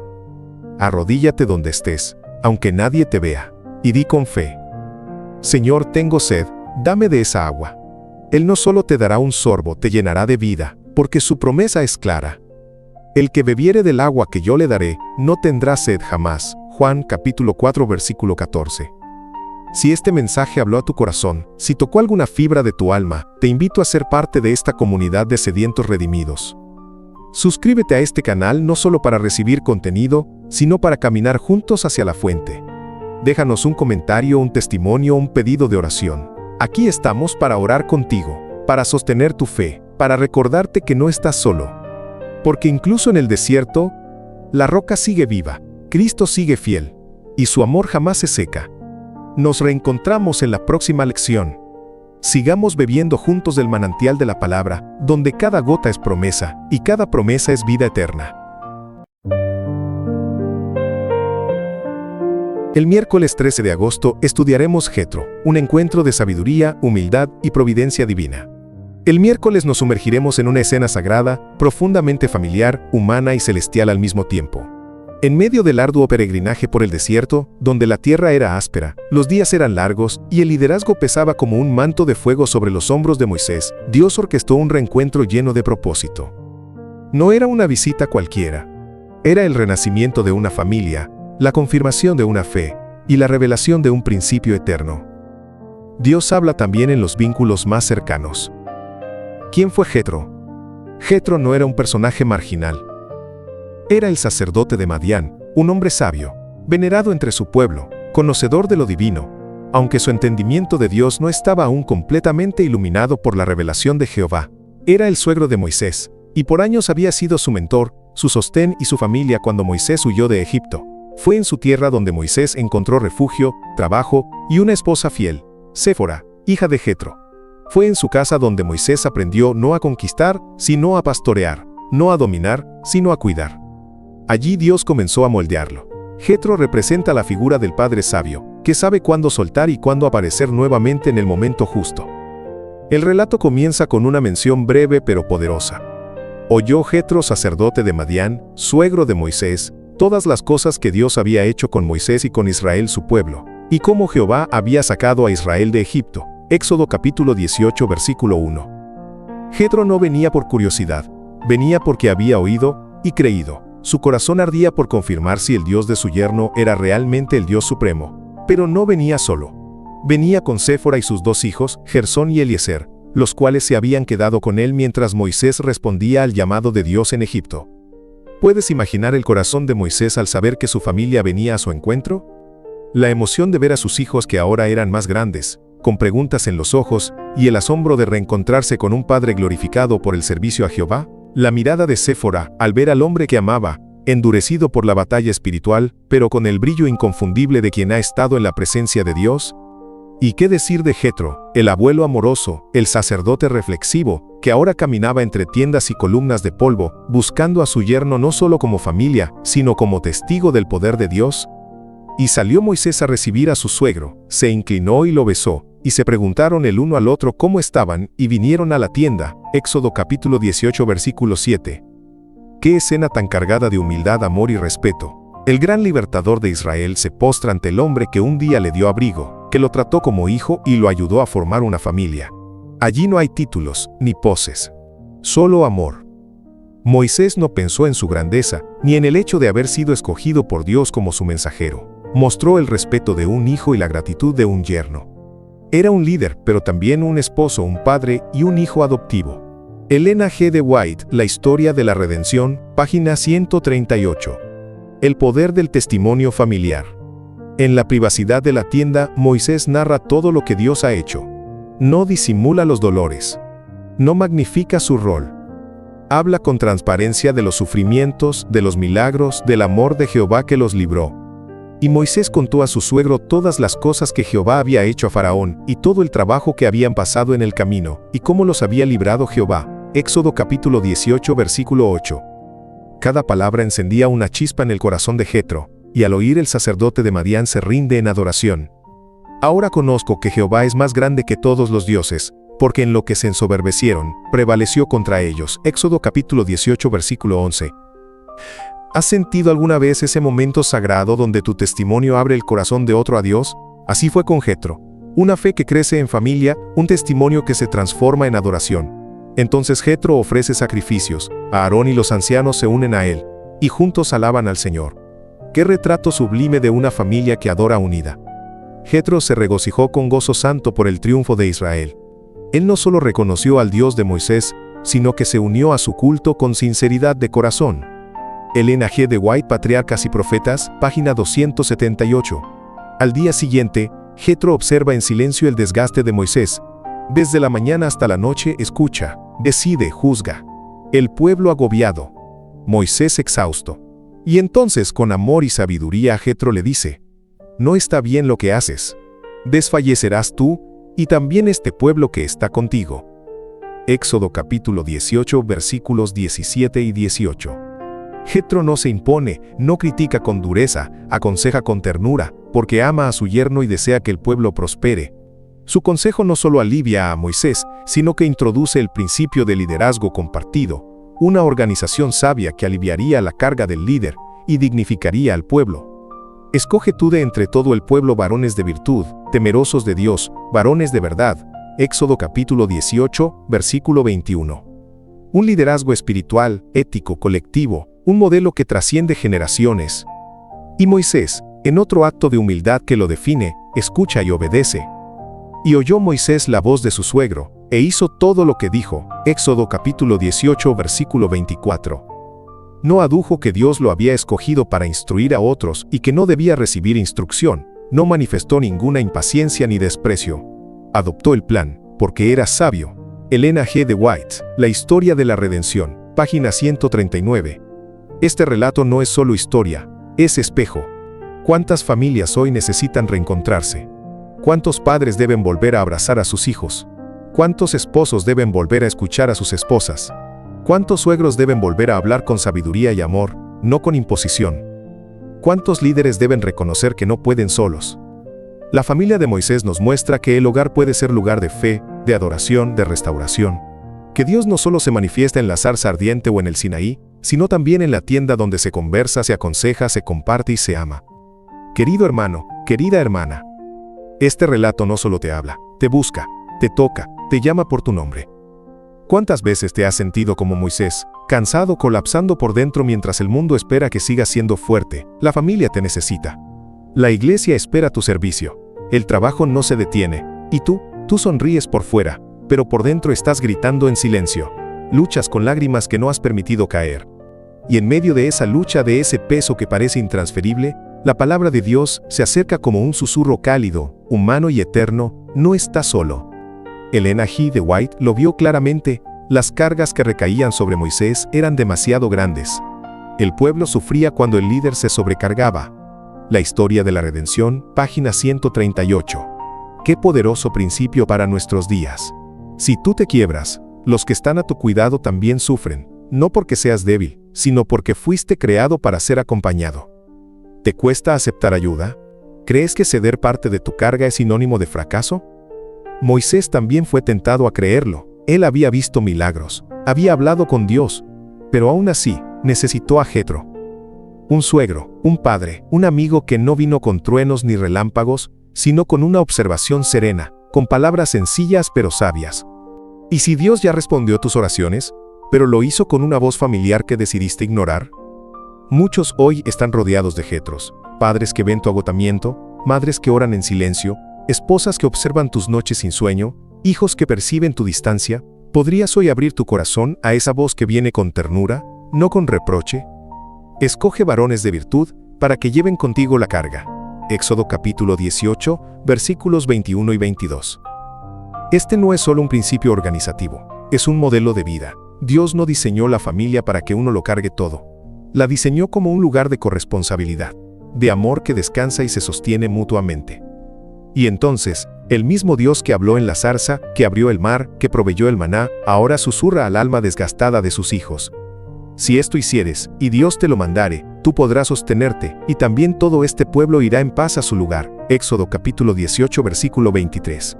Arrodíllate donde estés, aunque nadie te vea, y di con fe: Señor, tengo sed, dame de esa agua. Él no solo te dará un sorbo, te llenará de vida, porque su promesa es clara. El que bebiere del agua que yo le daré, no tendrá sed jamás. Juan capítulo 4 versículo 14. Si este mensaje habló a tu corazón, si tocó alguna fibra de tu alma, te invito a ser parte de esta comunidad de sedientos redimidos. Suscríbete a este canal no solo para recibir contenido, sino para caminar juntos hacia la fuente. Déjanos un comentario, un testimonio, un pedido de oración. Aquí estamos para orar contigo, para sostener tu fe, para recordarte que no estás solo. Porque incluso en el desierto, la roca sigue viva, Cristo sigue fiel, y su amor jamás se seca. Nos reencontramos en la próxima lección. Sigamos bebiendo juntos del manantial de la palabra, donde cada gota es promesa, y cada promesa es vida eterna. El miércoles 13 de agosto estudiaremos Jetro, un encuentro de sabiduría, humildad y providencia divina. El miércoles nos sumergiremos en una escena sagrada, profundamente familiar, humana y celestial al mismo tiempo. En medio del arduo peregrinaje por el desierto, donde la tierra era áspera, los días eran largos y el liderazgo pesaba como un manto de fuego sobre los hombros de Moisés, Dios orquestó un reencuentro lleno de propósito. No era una visita cualquiera. Era el renacimiento de una familia, la confirmación de una fe y la revelación de un principio eterno. Dios habla también en los vínculos más cercanos. ¿Quién fue Jetro? Jetro no era un personaje marginal. Era el sacerdote de Madián, un hombre sabio, venerado entre su pueblo, conocedor de lo divino, aunque su entendimiento de Dios no estaba aún completamente iluminado por la revelación de Jehová. Era el suegro de Moisés, y por años había sido su mentor, su sostén y su familia cuando Moisés huyó de Egipto. Fue en su tierra donde Moisés encontró refugio, trabajo y una esposa fiel, Séfora, hija de Jetro. Fue en su casa donde Moisés aprendió no a conquistar, sino a pastorear, no a dominar, sino a cuidar. Allí Dios comenzó a moldearlo. Jetro representa la figura del padre sabio, que sabe cuándo soltar y cuándo aparecer nuevamente en el momento justo. El relato comienza con una mención breve pero poderosa. Oyó Jetro, sacerdote de Madián, suegro de Moisés, todas las cosas que Dios había hecho con Moisés y con Israel su pueblo, y cómo Jehová había sacado a Israel de Egipto. Éxodo capítulo 18 versículo 1. Jetro no venía por curiosidad, venía porque había oído y creído. Su corazón ardía por confirmar si el Dios de su yerno era realmente el Dios supremo, pero no venía solo. Venía con Séfora y sus dos hijos, Gersón y Eliezer, los cuales se habían quedado con él mientras Moisés respondía al llamado de Dios en Egipto. ¿Puedes imaginar el corazón de Moisés al saber que su familia venía a su encuentro? La emoción de ver a sus hijos que ahora eran más grandes, con preguntas en los ojos, y el asombro de reencontrarse con un padre glorificado por el servicio a Jehová. La mirada de Séfora, al ver al hombre que amaba, endurecido por la batalla espiritual, pero con el brillo inconfundible de quien ha estado en la presencia de Dios. ¿Y qué decir de Jetro, el abuelo amoroso, el sacerdote reflexivo, que ahora caminaba entre tiendas y columnas de polvo, buscando a su yerno no solo como familia, sino como testigo del poder de Dios? Y salió Moisés a recibir a su suegro, se inclinó y lo besó, y se preguntaron el uno al otro cómo estaban, y vinieron a la tienda. Éxodo capítulo 18 versículo 7. Qué escena tan cargada de humildad, amor y respeto. El gran libertador de Israel se postra ante el hombre que un día le dio abrigo, que lo trató como hijo y lo ayudó a formar una familia. Allí no hay títulos, ni poses. Solo amor. Moisés no pensó en su grandeza, ni en el hecho de haber sido escogido por Dios como su mensajero. Mostró el respeto de un hijo y la gratitud de un yerno. Era un líder, pero también un esposo, un padre y un hijo adoptivo. Elena G. de White, La historia de la redención, página 138. El poder del testimonio familiar. En la privacidad de la tienda, Moisés narra todo lo que Dios ha hecho. No disimula los dolores. No magnifica su rol. Habla con transparencia de los sufrimientos, de los milagros, del amor de Jehová que los libró. Y Moisés contó a su suegro todas las cosas que Jehová había hecho a Faraón, y todo el trabajo que habían pasado en el camino, y cómo los había librado Jehová. Éxodo capítulo 18 versículo 8. Cada palabra encendía una chispa en el corazón de Jetro, y al oír el sacerdote de Madián se rinde en adoración. Ahora conozco que Jehová es más grande que todos los dioses, porque en lo que se ensoberbecieron, prevaleció contra ellos. Éxodo capítulo 18 versículo 11. ¿Has sentido alguna vez ese momento sagrado donde tu testimonio abre el corazón de otro a Dios? Así fue con Jetro, Una fe que crece en familia, un testimonio que se transforma en adoración. Entonces Jetro ofrece sacrificios, Aarón y los ancianos se unen a él, y juntos alaban al Señor. ¡Qué retrato sublime de una familia que adora unida! Jetro se regocijó con gozo santo por el triunfo de Israel. Él no solo reconoció al Dios de Moisés, sino que se unió a su culto con sinceridad de corazón. Ellen G. de White, Patriarcas y Profetas, página 278. Al día siguiente, Jetro observa en silencio el desgaste de Moisés. Desde la mañana hasta la noche escucha, decide, juzga. El pueblo agobiado. Moisés exhausto. Y entonces, con amor y sabiduría, Jetro le dice: no está bien lo que haces. Desfallecerás tú, y también este pueblo que está contigo. Éxodo capítulo 18, versículos 17 y 18. Jetro no se impone, no critica con dureza, aconseja con ternura, porque ama a su yerno y desea que el pueblo prospere. Su consejo no solo alivia a Moisés, sino que introduce el principio de liderazgo compartido, una organización sabia que aliviaría la carga del líder y dignificaría al pueblo. Escoge tú de entre todo el pueblo varones de virtud, temerosos de Dios, varones de verdad. Éxodo capítulo 18, versículo 21. Un liderazgo espiritual, ético, colectivo, un modelo que trasciende generaciones. Y Moisés, en otro acto de humildad que lo define, escucha y obedece. Y oyó Moisés la voz de su suegro, e hizo todo lo que dijo. Éxodo capítulo 18, versículo 24. No adujo que Dios lo había escogido para instruir a otros y que no debía recibir instrucción. No manifestó ninguna impaciencia ni desprecio. Adoptó el plan, porque era sabio. Ellen G. de White, La historia de la redención, página 139. Este relato no es solo historia, es espejo. ¿Cuántas familias hoy necesitan reencontrarse? ¿Cuántos padres deben volver a abrazar a sus hijos? ¿Cuántos esposos deben volver a escuchar a sus esposas? ¿Cuántos suegros deben volver a hablar con sabiduría y amor, no con imposición? ¿Cuántos líderes deben reconocer que no pueden solos? La familia de Moisés nos muestra que el hogar puede ser lugar de fe, de adoración, de restauración. Que Dios no solo se manifiesta en la zarza ardiente o en el Sinaí, sino también en la tienda donde se conversa, se aconseja, se comparte y se ama. Querido hermano, querida hermana, este relato no solo te habla, te busca, te toca, te llama por tu nombre. ¿Cuántas veces te has sentido como Moisés, cansado, colapsando por dentro mientras el mundo espera que sigas siendo fuerte? La familia te necesita. La iglesia espera tu servicio. El trabajo no se detiene. Y tú sonríes por fuera, pero por dentro estás gritando en silencio. Luchas con lágrimas que no has permitido caer. Y en medio de esa lucha, de ese peso que parece intransferible, la palabra de Dios se acerca como un susurro cálido, humano y eterno: no estás solo. Ellen G. de White lo vio claramente. Las cargas que recaían sobre Moisés eran demasiado grandes. El pueblo sufría cuando el líder se sobrecargaba. La historia de la redención, página 138. Qué poderoso principio para nuestros días. Si tú te quiebras, los que están a tu cuidado también sufren, no porque seas débil, sino porque fuiste creado para ser acompañado. ¿Te cuesta aceptar ayuda? ¿Crees que ceder parte de tu carga es sinónimo de fracaso? Moisés también fue tentado a creerlo. Él había visto milagros, había hablado con Dios, pero aún así, necesitó a Jetro. Un suegro, un padre, un amigo que no vino con truenos ni relámpagos, sino con una observación serena, con palabras sencillas pero sabias. ¿Y si Dios ya respondió tus oraciones, pero lo hizo con una voz familiar que decidiste ignorar? Muchos hoy están rodeados de Jetros, padres que ven tu agotamiento, madres que oran en silencio, esposas que observan tus noches sin sueño, hijos que perciben tu distancia. ¿Podrías hoy abrir tu corazón a esa voz que viene con ternura, no con reproche? Escoge varones de virtud para que lleven contigo la carga. Éxodo capítulo 18, versículos 21 y 22. Este no es solo un principio organizativo, es un modelo de vida. Dios no diseñó la familia para que uno lo cargue todo. La diseñó como un lugar de corresponsabilidad, de amor que descansa y se sostiene mutuamente. Y entonces, el mismo Dios que habló en la zarza, que abrió el mar, que proveyó el maná, ahora susurra al alma desgastada de sus hijos: si esto hicieres, y Dios te lo mandare, tú podrás sostenerte, y también todo este pueblo irá en paz a su lugar. Éxodo capítulo 18, versículo 23.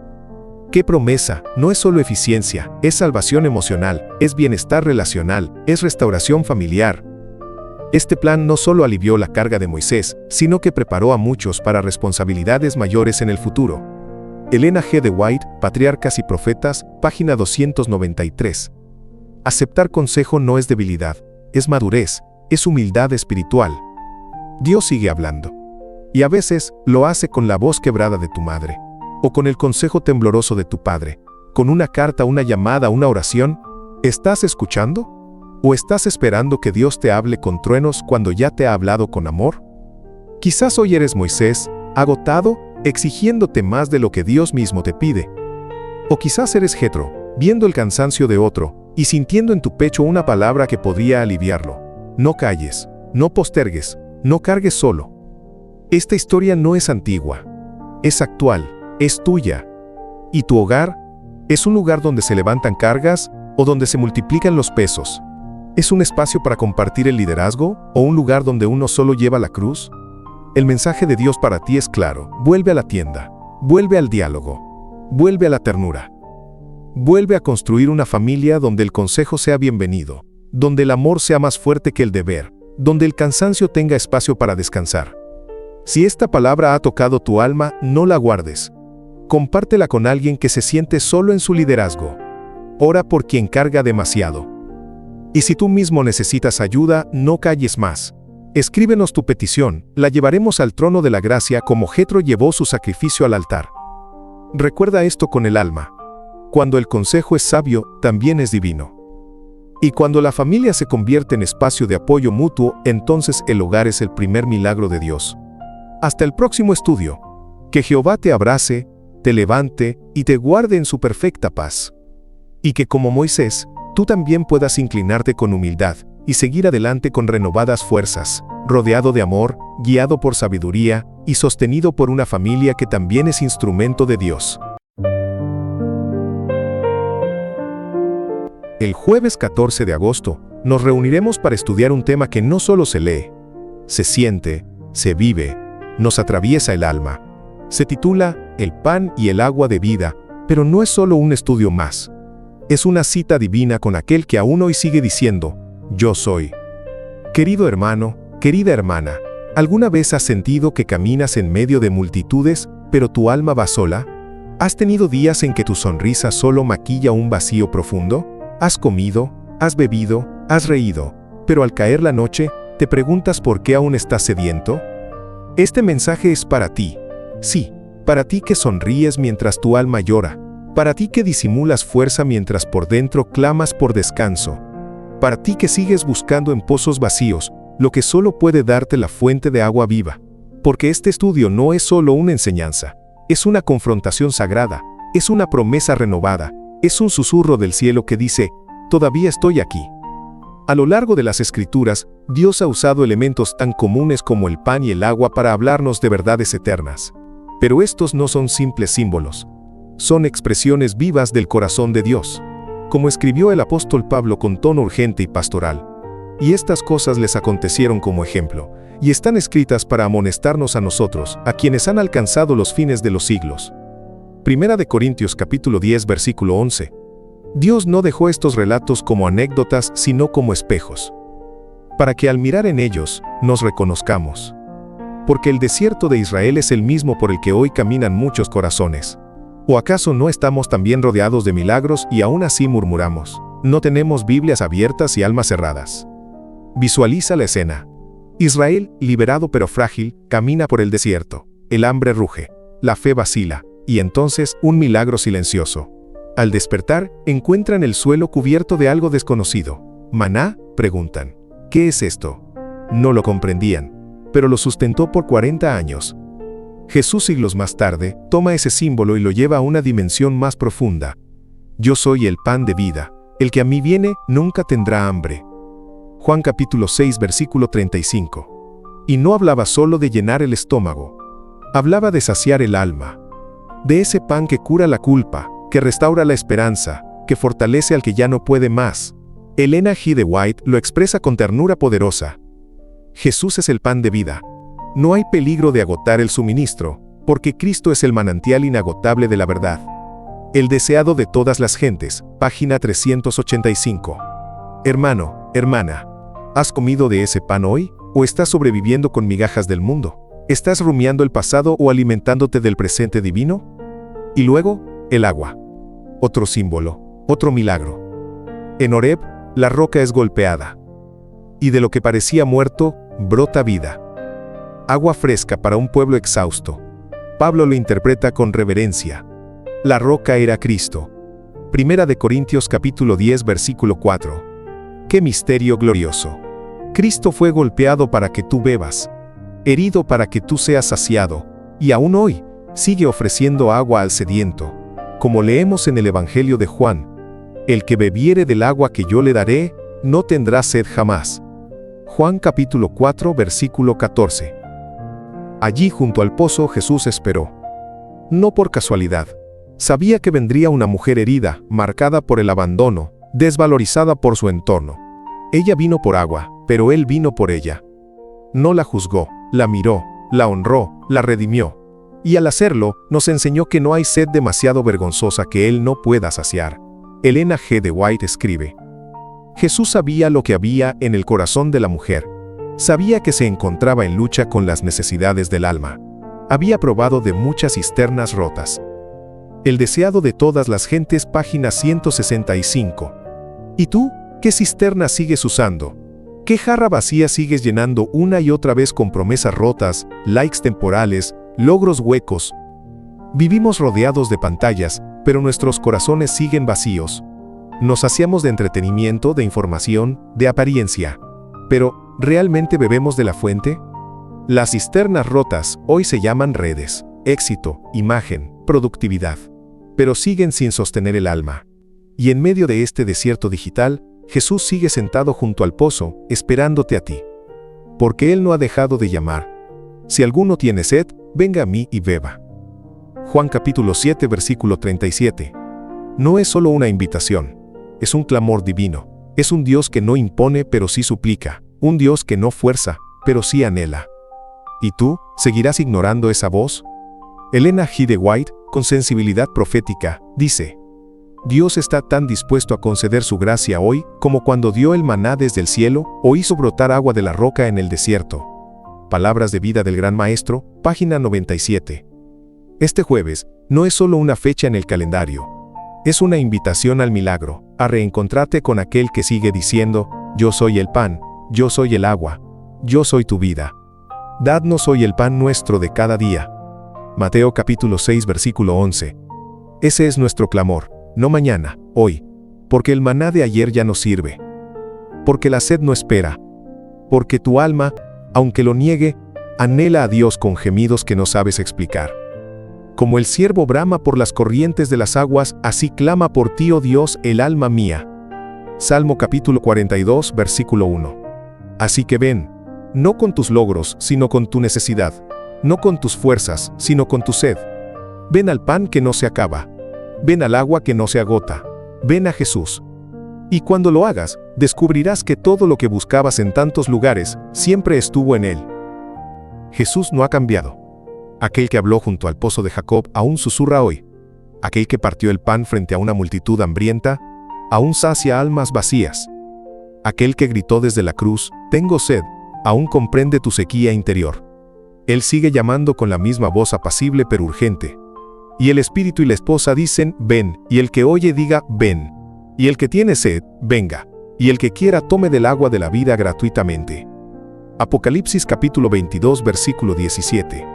¡Qué promesa! No es solo eficiencia, es salvación emocional, es bienestar relacional, es restauración familiar. Este plan no solo alivió la carga de Moisés, sino que preparó a muchos para responsabilidades mayores en el futuro. Elena G. de White, Patriarcas y Profetas, página 293. Aceptar consejo no es debilidad, es madurez, es humildad espiritual. Dios sigue hablando. Y a veces lo hace con la voz quebrada de tu madre, o con el consejo tembloroso de tu padre, con una carta, una llamada, una oración. ¿Estás escuchando? ¿O estás esperando que Dios te hable con truenos cuando ya te ha hablado con amor? Quizás hoy eres Moisés, agotado, exigiéndote más de lo que Dios mismo te pide. O quizás eres Jetro, viendo el cansancio de otro y sintiendo en tu pecho una palabra que podría aliviarlo. No calles, no postergues, no cargues solo. Esta historia no es antigua, es actual, es tuya. ¿Y tu hogar? ¿Es un lugar donde se levantan cargas o donde se multiplican los pesos? ¿Es un espacio para compartir el liderazgo o un lugar donde uno solo lleva la cruz? El mensaje de Dios para ti es claro: vuelve a la tienda, vuelve al diálogo, vuelve a la ternura. Vuelve a construir una familia donde el consejo sea bienvenido, donde el amor sea más fuerte que el deber, donde el cansancio tenga espacio para descansar. Si esta palabra ha tocado tu alma, no la guardes. Compártela con alguien que se siente solo en su liderazgo. Ora por quien carga demasiado. Y si tú mismo necesitas ayuda, no calles más. Escríbenos tu petición, la llevaremos al trono de la gracia como Jetro llevó su sacrificio al altar. Recuerda esto con el alma. Cuando el consejo es sabio, también es divino. Y cuando la familia se convierte en espacio de apoyo mutuo, entonces el hogar es el primer milagro de Dios. Hasta el próximo estudio. Que Jehová te abrace, te levante y te guarde en su perfecta paz. Y que como Moisés, tú también puedas inclinarte con humildad y seguir adelante con renovadas fuerzas, rodeado de amor, guiado por sabiduría y sostenido por una familia que también es instrumento de Dios. El jueves 14 de agosto nos reuniremos para estudiar un tema que no solo se lee, se siente, se vive, nos atraviesa el alma. Se titula El pan y el agua de vida, pero no es solo un estudio más. Es una cita divina con aquel que aún hoy sigue diciendo: yo soy. Querido hermano, querida hermana, ¿alguna vez has sentido que caminas en medio de multitudes, pero tu alma va sola? ¿Has tenido días en que tu sonrisa solo maquilla un vacío profundo? ¿Has comido, has bebido, has reído, pero al caer la noche, te preguntas por qué aún estás sediento? Este mensaje es para ti. Sí, para ti que sonríes mientras tu alma llora, para ti que disimulas fuerza mientras por dentro clamas por descanso, para ti que sigues buscando en pozos vacíos lo que solo puede darte la fuente de agua viva. Porque este estudio no es solo una enseñanza, es una confrontación sagrada, es una promesa renovada, es un susurro del cielo que dice: todavía estoy aquí. A lo largo de las Escrituras, Dios ha usado elementos tan comunes como el pan y el agua para hablarnos de verdades eternas. Pero estos no son simples símbolos. Son expresiones vivas del corazón de Dios. Como escribió el apóstol Pablo con tono urgente y pastoral. Y estas cosas les acontecieron como ejemplo, y están escritas para amonestarnos a nosotros, a quienes han alcanzado los fines de los siglos. Primera de Corintios capítulo 10 versículo 11. Dios no dejó estos relatos como anécdotas, sino como espejos, para que al mirar en ellos, nos reconozcamos. Porque el desierto de Israel es el mismo por el que hoy caminan muchos corazones. ¿O acaso no estamos también rodeados de milagros y aún así murmuramos? No tenemos Biblias abiertas y almas cerradas. Visualiza la escena. Israel, liberado pero frágil, camina por el desierto. El hambre ruge, la fe vacila, y entonces un milagro silencioso. Al despertar, encuentran el suelo cubierto de algo desconocido. ¿Maná?, preguntan. ¿Qué es esto? No lo comprendían, pero lo sustentó por 40 años. Jesús, siglos más tarde, toma ese símbolo y lo lleva a una dimensión más profunda. Yo soy el pan de vida, el que a mí viene nunca tendrá hambre. Juan capítulo 6 versículo 35. Y no hablaba solo de llenar el estómago. Hablaba de saciar el alma. De ese pan que cura la culpa, que restaura la esperanza, que fortalece al que ya no puede más. Elena G. de White lo expresa con ternura poderosa. Jesús es el pan de vida. No hay peligro de agotar el suministro, porque Cristo es el manantial inagotable de la verdad. El deseado de todas las gentes, página 385. Hermano, hermana, ¿has comido de ese pan hoy, o estás sobreviviendo con migajas del mundo? ¿Estás rumiando el pasado o alimentándote del presente divino? Y luego, el agua. Otro símbolo, otro milagro. En Horeb, la roca es golpeada. Y de lo que parecía muerto, brota vida. Agua fresca para un pueblo exhausto. Pablo lo interpreta con reverencia. La roca era Cristo. Primera de Corintios capítulo 10 versículo 4. ¡Qué misterio glorioso! Cristo fue golpeado para que tú bebas, herido para que tú seas saciado, y aún hoy sigue ofreciendo agua al sediento. Como leemos en el Evangelio de Juan, el que bebiere del agua que yo le daré, no tendrá sed jamás. Juan capítulo 4 versículo 14. Allí junto al pozo Jesús esperó. No por casualidad. Sabía que vendría una mujer herida, marcada por el abandono, desvalorizada por su entorno. Ella vino por agua, pero él vino por ella. No la juzgó, la miró, la honró, la redimió. Y al hacerlo, nos enseñó que no hay sed demasiado vergonzosa que él no pueda saciar. Elena G. de White escribe: Jesús sabía lo que había en el corazón de la mujer. Sabía que se encontraba en lucha con las necesidades del alma. Había probado de muchas cisternas rotas. El deseado de todas las gentes, página 165. ¿Y tú? ¿Qué cisterna sigues usando? ¿Qué jarra vacía sigues llenando una y otra vez con promesas rotas, likes temporales, logros huecos? Vivimos rodeados de pantallas, pero nuestros corazones siguen vacíos. Nos saciamos de entretenimiento, de información, de apariencia. Pero, ¿realmente bebemos de la fuente? Las cisternas rotas hoy se llaman redes, éxito, imagen, productividad. Pero siguen sin sostener el alma. Y en medio de este desierto digital, Jesús sigue sentado junto al pozo, esperándote a ti. Porque Él no ha dejado de llamar. Si alguno tiene sed, venga a mí y beba. Juan capítulo 7 versículo 37. No es solo una invitación, es un clamor divino. Es un Dios que no impone pero sí suplica, un Dios que no fuerza, pero sí anhela. ¿Y tú, seguirás ignorando esa voz? Elena G. de White, con sensibilidad profética, dice: Dios está tan dispuesto a conceder su gracia hoy como cuando dio el maná desde el cielo o hizo brotar agua de la roca en el desierto. Palabras de vida del Gran Maestro, página 97. Este jueves no es solo una fecha en el calendario. Es una invitación al milagro, a reencontrarte con aquel que sigue diciendo: Yo soy el pan, yo soy el agua, yo soy tu vida. Dadnos hoy el pan nuestro de cada día. Mateo capítulo 6 versículo 11. Ese es nuestro clamor, no mañana, hoy, porque el maná de ayer ya no sirve. Porque la sed no espera. Porque tu alma, aunque lo niegue, anhela a Dios con gemidos que no sabes explicar. Como el ciervo brama por las corrientes de las aguas, así clama por ti, oh Dios, el alma mía. Salmo capítulo 42 versículo 1. Así que ven, no con tus logros, sino con tu necesidad. No con tus fuerzas, sino con tu sed. Ven al pan que no se acaba. Ven al agua que no se agota. Ven a Jesús. Y cuando lo hagas, descubrirás que todo lo que buscabas en tantos lugares, siempre estuvo en Él. Jesús no ha cambiado. Aquel que habló junto al pozo de Jacob aún susurra hoy. Aquel que partió el pan frente a una multitud hambrienta, aún sacia almas vacías. Aquel que gritó desde la cruz: Tengo sed, aún comprende tu sequía interior. Él sigue llamando con la misma voz apacible pero urgente. Y el espíritu y la esposa dicen: Ven, y el que oye diga: Ven. Y el que tiene sed, venga. Y el que quiera tome del agua de la vida gratuitamente. Apocalipsis capítulo 22 versículo 17.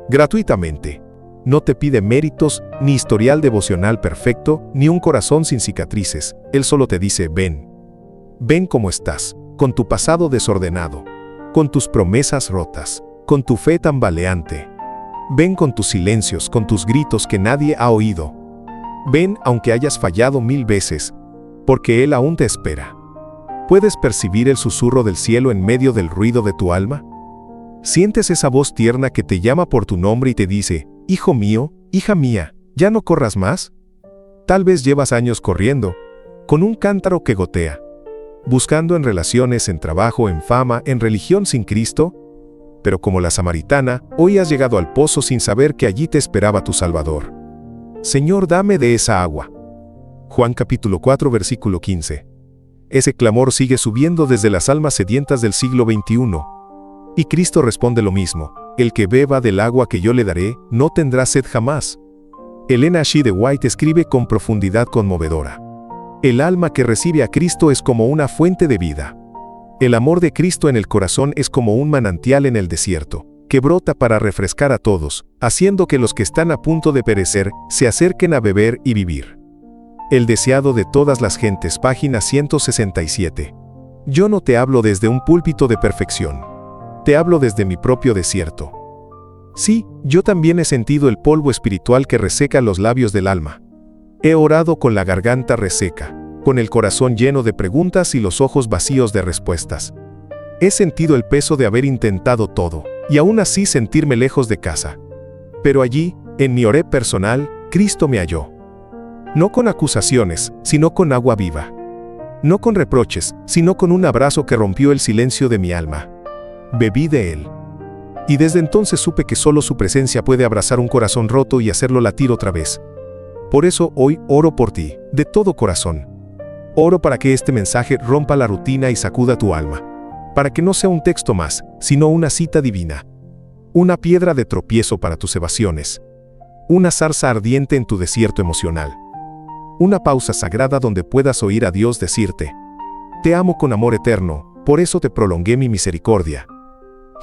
Gratuitamente. No te pide méritos, ni historial devocional perfecto, ni un corazón sin cicatrices. Él solo te dice: Ven. Ven como estás, con tu pasado desordenado, con tus promesas rotas, con tu fe tambaleante. Ven con tus silencios, con tus gritos que nadie ha oído. Ven aunque hayas fallado 1000 veces, porque Él aún te espera. ¿Puedes percibir el susurro del cielo en medio del ruido de tu alma? ¿Sientes esa voz tierna que te llama por tu nombre y te dice: Hijo mío, hija mía, ¿ya no corras más? Tal vez llevas años corriendo, con un cántaro que gotea, buscando en relaciones, en trabajo, en fama, en religión sin Cristo. Pero como la samaritana, hoy has llegado al pozo sin saber que allí te esperaba tu Salvador. Señor, dame de esa agua. Juan capítulo 4 versículo 15. Ese clamor sigue subiendo desde las almas sedientas del siglo XXI. Y Cristo responde lo mismo: El que beba del agua que yo le daré, no tendrá sed jamás. Elena G. de White escribe con profundidad conmovedora. El alma que recibe a Cristo es como una fuente de vida. El amor de Cristo en el corazón es como un manantial en el desierto, que brota para refrescar a todos, haciendo que los que están a punto de perecer se acerquen a beber y vivir. El deseado de todas las gentes, página 167. Yo no te hablo desde un púlpito de perfección. Te hablo desde mi propio desierto. Sí, yo también he sentido el polvo espiritual que reseca los labios del alma. He orado con la garganta reseca, con el corazón lleno de preguntas y los ojos vacíos de respuestas. He sentido el peso de haber intentado todo, y aún así sentirme lejos de casa. Pero allí, en mi oré personal, Cristo me halló. No con acusaciones, sino con agua viva. No con reproches, sino con un abrazo que rompió el silencio de mi alma. Bebí de él. Y desde entonces supe que solo su presencia puede abrazar un corazón roto y hacerlo latir otra vez. Por eso hoy oro por ti, de todo corazón. Oro para que este mensaje rompa la rutina y sacuda tu alma. Para que no sea un texto más, sino una cita divina. Una piedra de tropiezo para tus evasiones. Una zarza ardiente en tu desierto emocional. Una pausa sagrada donde puedas oír a Dios decirte: te amo con amor eterno, por eso te prolongué mi misericordia.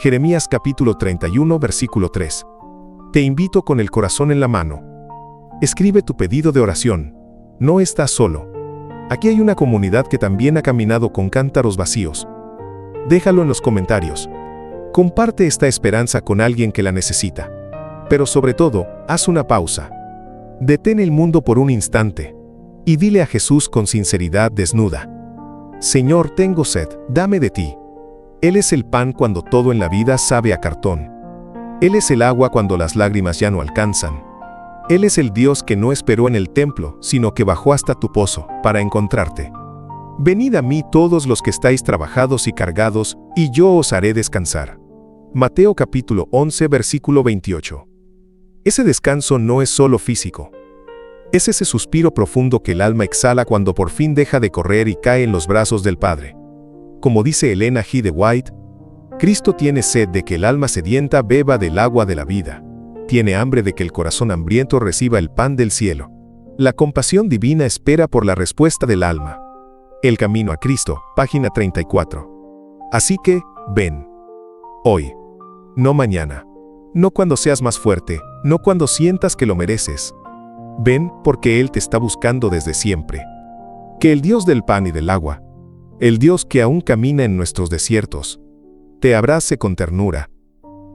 Jeremías capítulo 31 versículo 3. Te invito con el corazón en la mano. Escribe tu pedido de oración. No estás solo. Aquí hay una comunidad que también ha caminado con cántaros vacíos. Déjalo en los comentarios. Comparte esta esperanza con alguien que la necesita. Pero sobre todo, haz una pausa. Detén el mundo por un instante. Y dile a Jesús con sinceridad desnuda: Señor, tengo sed, dame de ti. Él es el pan cuando todo en la vida sabe a cartón. Él es el agua cuando las lágrimas ya no alcanzan. Él es el Dios que no esperó en el templo, sino que bajó hasta tu pozo, para encontrarte. Venid a mí todos los que estáis trabajados y cargados, y yo os haré descansar. Mateo capítulo 11 versículo 28. Ese descanso no es solo físico. Es ese suspiro profundo que el alma exhala cuando por fin deja de correr y cae en los brazos del Padre. Como dice Elena G. de White, Cristo tiene sed de que el alma sedienta beba del agua de la vida. Tiene hambre de que el corazón hambriento reciba el pan del cielo. La compasión divina espera por la respuesta del alma. El camino a Cristo, página 34. Así que, ven. Hoy. No mañana. No cuando seas más fuerte, no cuando sientas que lo mereces. Ven porque Él te está buscando desde siempre. Que el Dios del pan y del agua, el Dios que aún camina en nuestros desiertos, te abrace con ternura,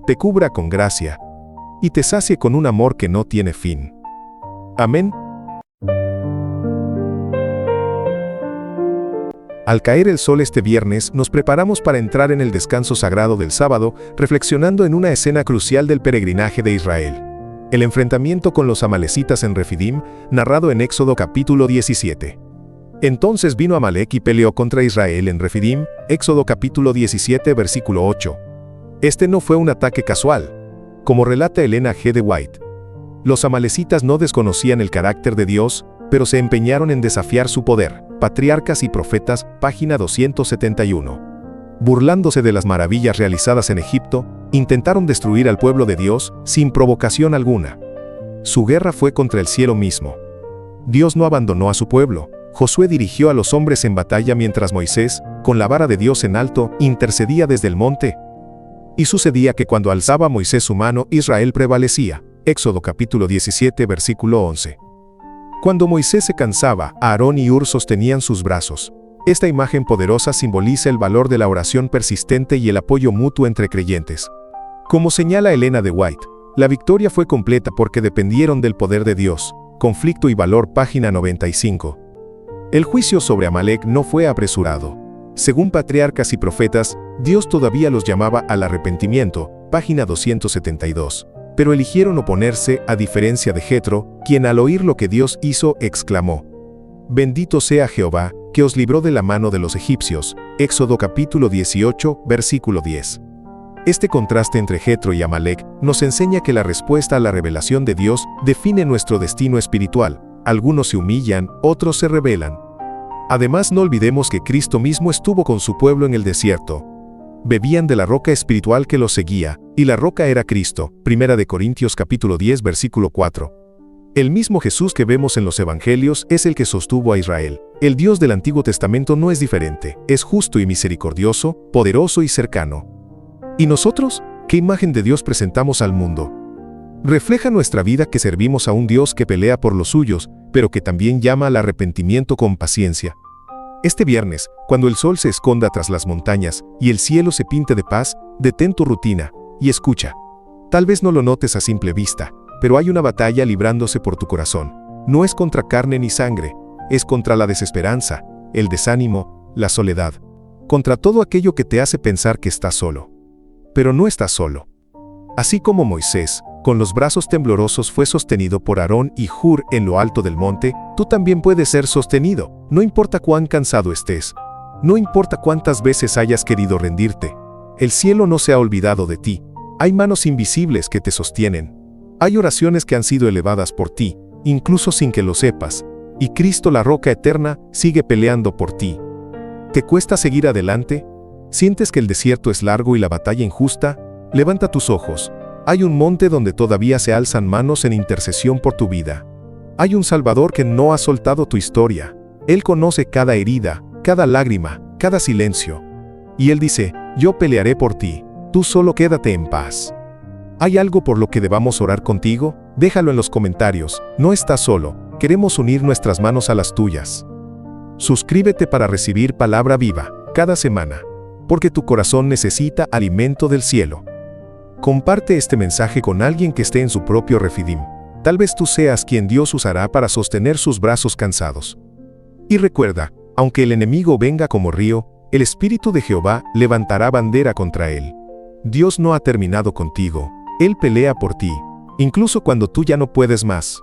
te cubra con gracia, y te sacie con un amor que no tiene fin. Amén. Al caer el sol este viernes, nos preparamos para entrar en el descanso sagrado del sábado, reflexionando en una escena crucial del peregrinaje de Israel: el enfrentamiento con los amalecitas en Refidim, narrado en Éxodo capítulo 17. Entonces vino Amalec y peleó contra Israel en Refidim, Éxodo capítulo 17 versículo 8. Este no fue un ataque casual, como relata Elena G. de White. Los amalecitas no desconocían el carácter de Dios, pero se empeñaron en desafiar su poder. Patriarcas y Profetas, página 271. Burlándose de las maravillas realizadas en Egipto, intentaron destruir al pueblo de Dios sin provocación alguna. Su guerra fue contra el cielo mismo. Dios no abandonó a su pueblo. Josué dirigió a los hombres en batalla mientras Moisés, con la vara de Dios en alto, intercedía desde el monte. Y sucedía que cuando alzaba Moisés su mano, Israel prevalecía. Éxodo capítulo 17 versículo 11. Cuando Moisés se cansaba, Aarón y Hur sostenían sus brazos. Esta imagen poderosa simboliza el valor de la oración persistente y el apoyo mutuo entre creyentes. Como señala Elena de White, la victoria fue completa porque dependieron del poder de Dios. Conflicto y valor, página 95. El juicio sobre Amalec no fue apresurado. Según Patriarcas y Profetas, Dios todavía los llamaba al arrepentimiento, página 272. Pero eligieron oponerse, a diferencia de Jetro, quien al oír lo que Dios hizo exclamó: Bendito sea Jehová, que os libró de la mano de los egipcios. Éxodo capítulo 18, versículo 10. Este contraste entre Jetro y Amalec nos enseña que la respuesta a la revelación de Dios define nuestro destino espiritual. Algunos se humillan, otros se rebelan. Además, no olvidemos que Cristo mismo estuvo con su pueblo en el desierto. Bebían de la roca espiritual que los seguía, y la roca era Cristo. Primera de Corintios capítulo 10 versículo 4. El mismo Jesús que vemos en los Evangelios es el que sostuvo a Israel. El Dios del Antiguo Testamento no es diferente, es justo y misericordioso, poderoso y cercano. ¿Y nosotros? ¿Qué imagen de Dios presentamos al mundo? Refleja nuestra vida que servimos a un Dios que pelea por los suyos, pero que también llama al arrepentimiento con paciencia. Este viernes, cuando el sol se esconda tras las montañas y el cielo se pinte de paz, detén tu rutina y escucha. Tal vez no lo notes a simple vista, pero hay una batalla librándose por tu corazón. No es contra carne ni sangre, es contra la desesperanza, el desánimo, la soledad, contra todo aquello que te hace pensar que estás solo. Pero no estás solo. Así como Moisés, con los brazos temblorosos fue sostenido por Aarón y Hur en lo alto del monte, tú también puedes ser sostenido, no importa cuán cansado estés, no importa cuántas veces hayas querido rendirte. El cielo no se ha olvidado de ti, hay manos invisibles que te sostienen. Hay oraciones que han sido elevadas por ti, incluso sin que lo sepas, y Cristo, la roca eterna, sigue peleando por ti. ¿Te cuesta seguir adelante? ¿Sientes que el desierto es largo y la batalla injusta? Levanta tus ojos. Hay un monte donde todavía se alzan manos en intercesión por tu vida. Hay un Salvador que no ha soltado tu historia. Él conoce cada herida, cada lágrima, cada silencio. Y Él dice, yo pelearé por ti, tú solo quédate en paz. ¿Hay algo por lo que debamos orar contigo? Déjalo en los comentarios. No estás solo, queremos unir nuestras manos a las tuyas. Suscríbete para recibir palabra viva, cada semana, porque tu corazón necesita alimento del cielo. Comparte este mensaje con alguien que esté en su propio refidim. Tal vez tú seas quien Dios usará para sostener sus brazos cansados. Y recuerda, aunque el enemigo venga como río, el Espíritu de Jehová levantará bandera contra él. Dios no ha terminado contigo. Él pelea por ti, incluso cuando tú ya no puedes más.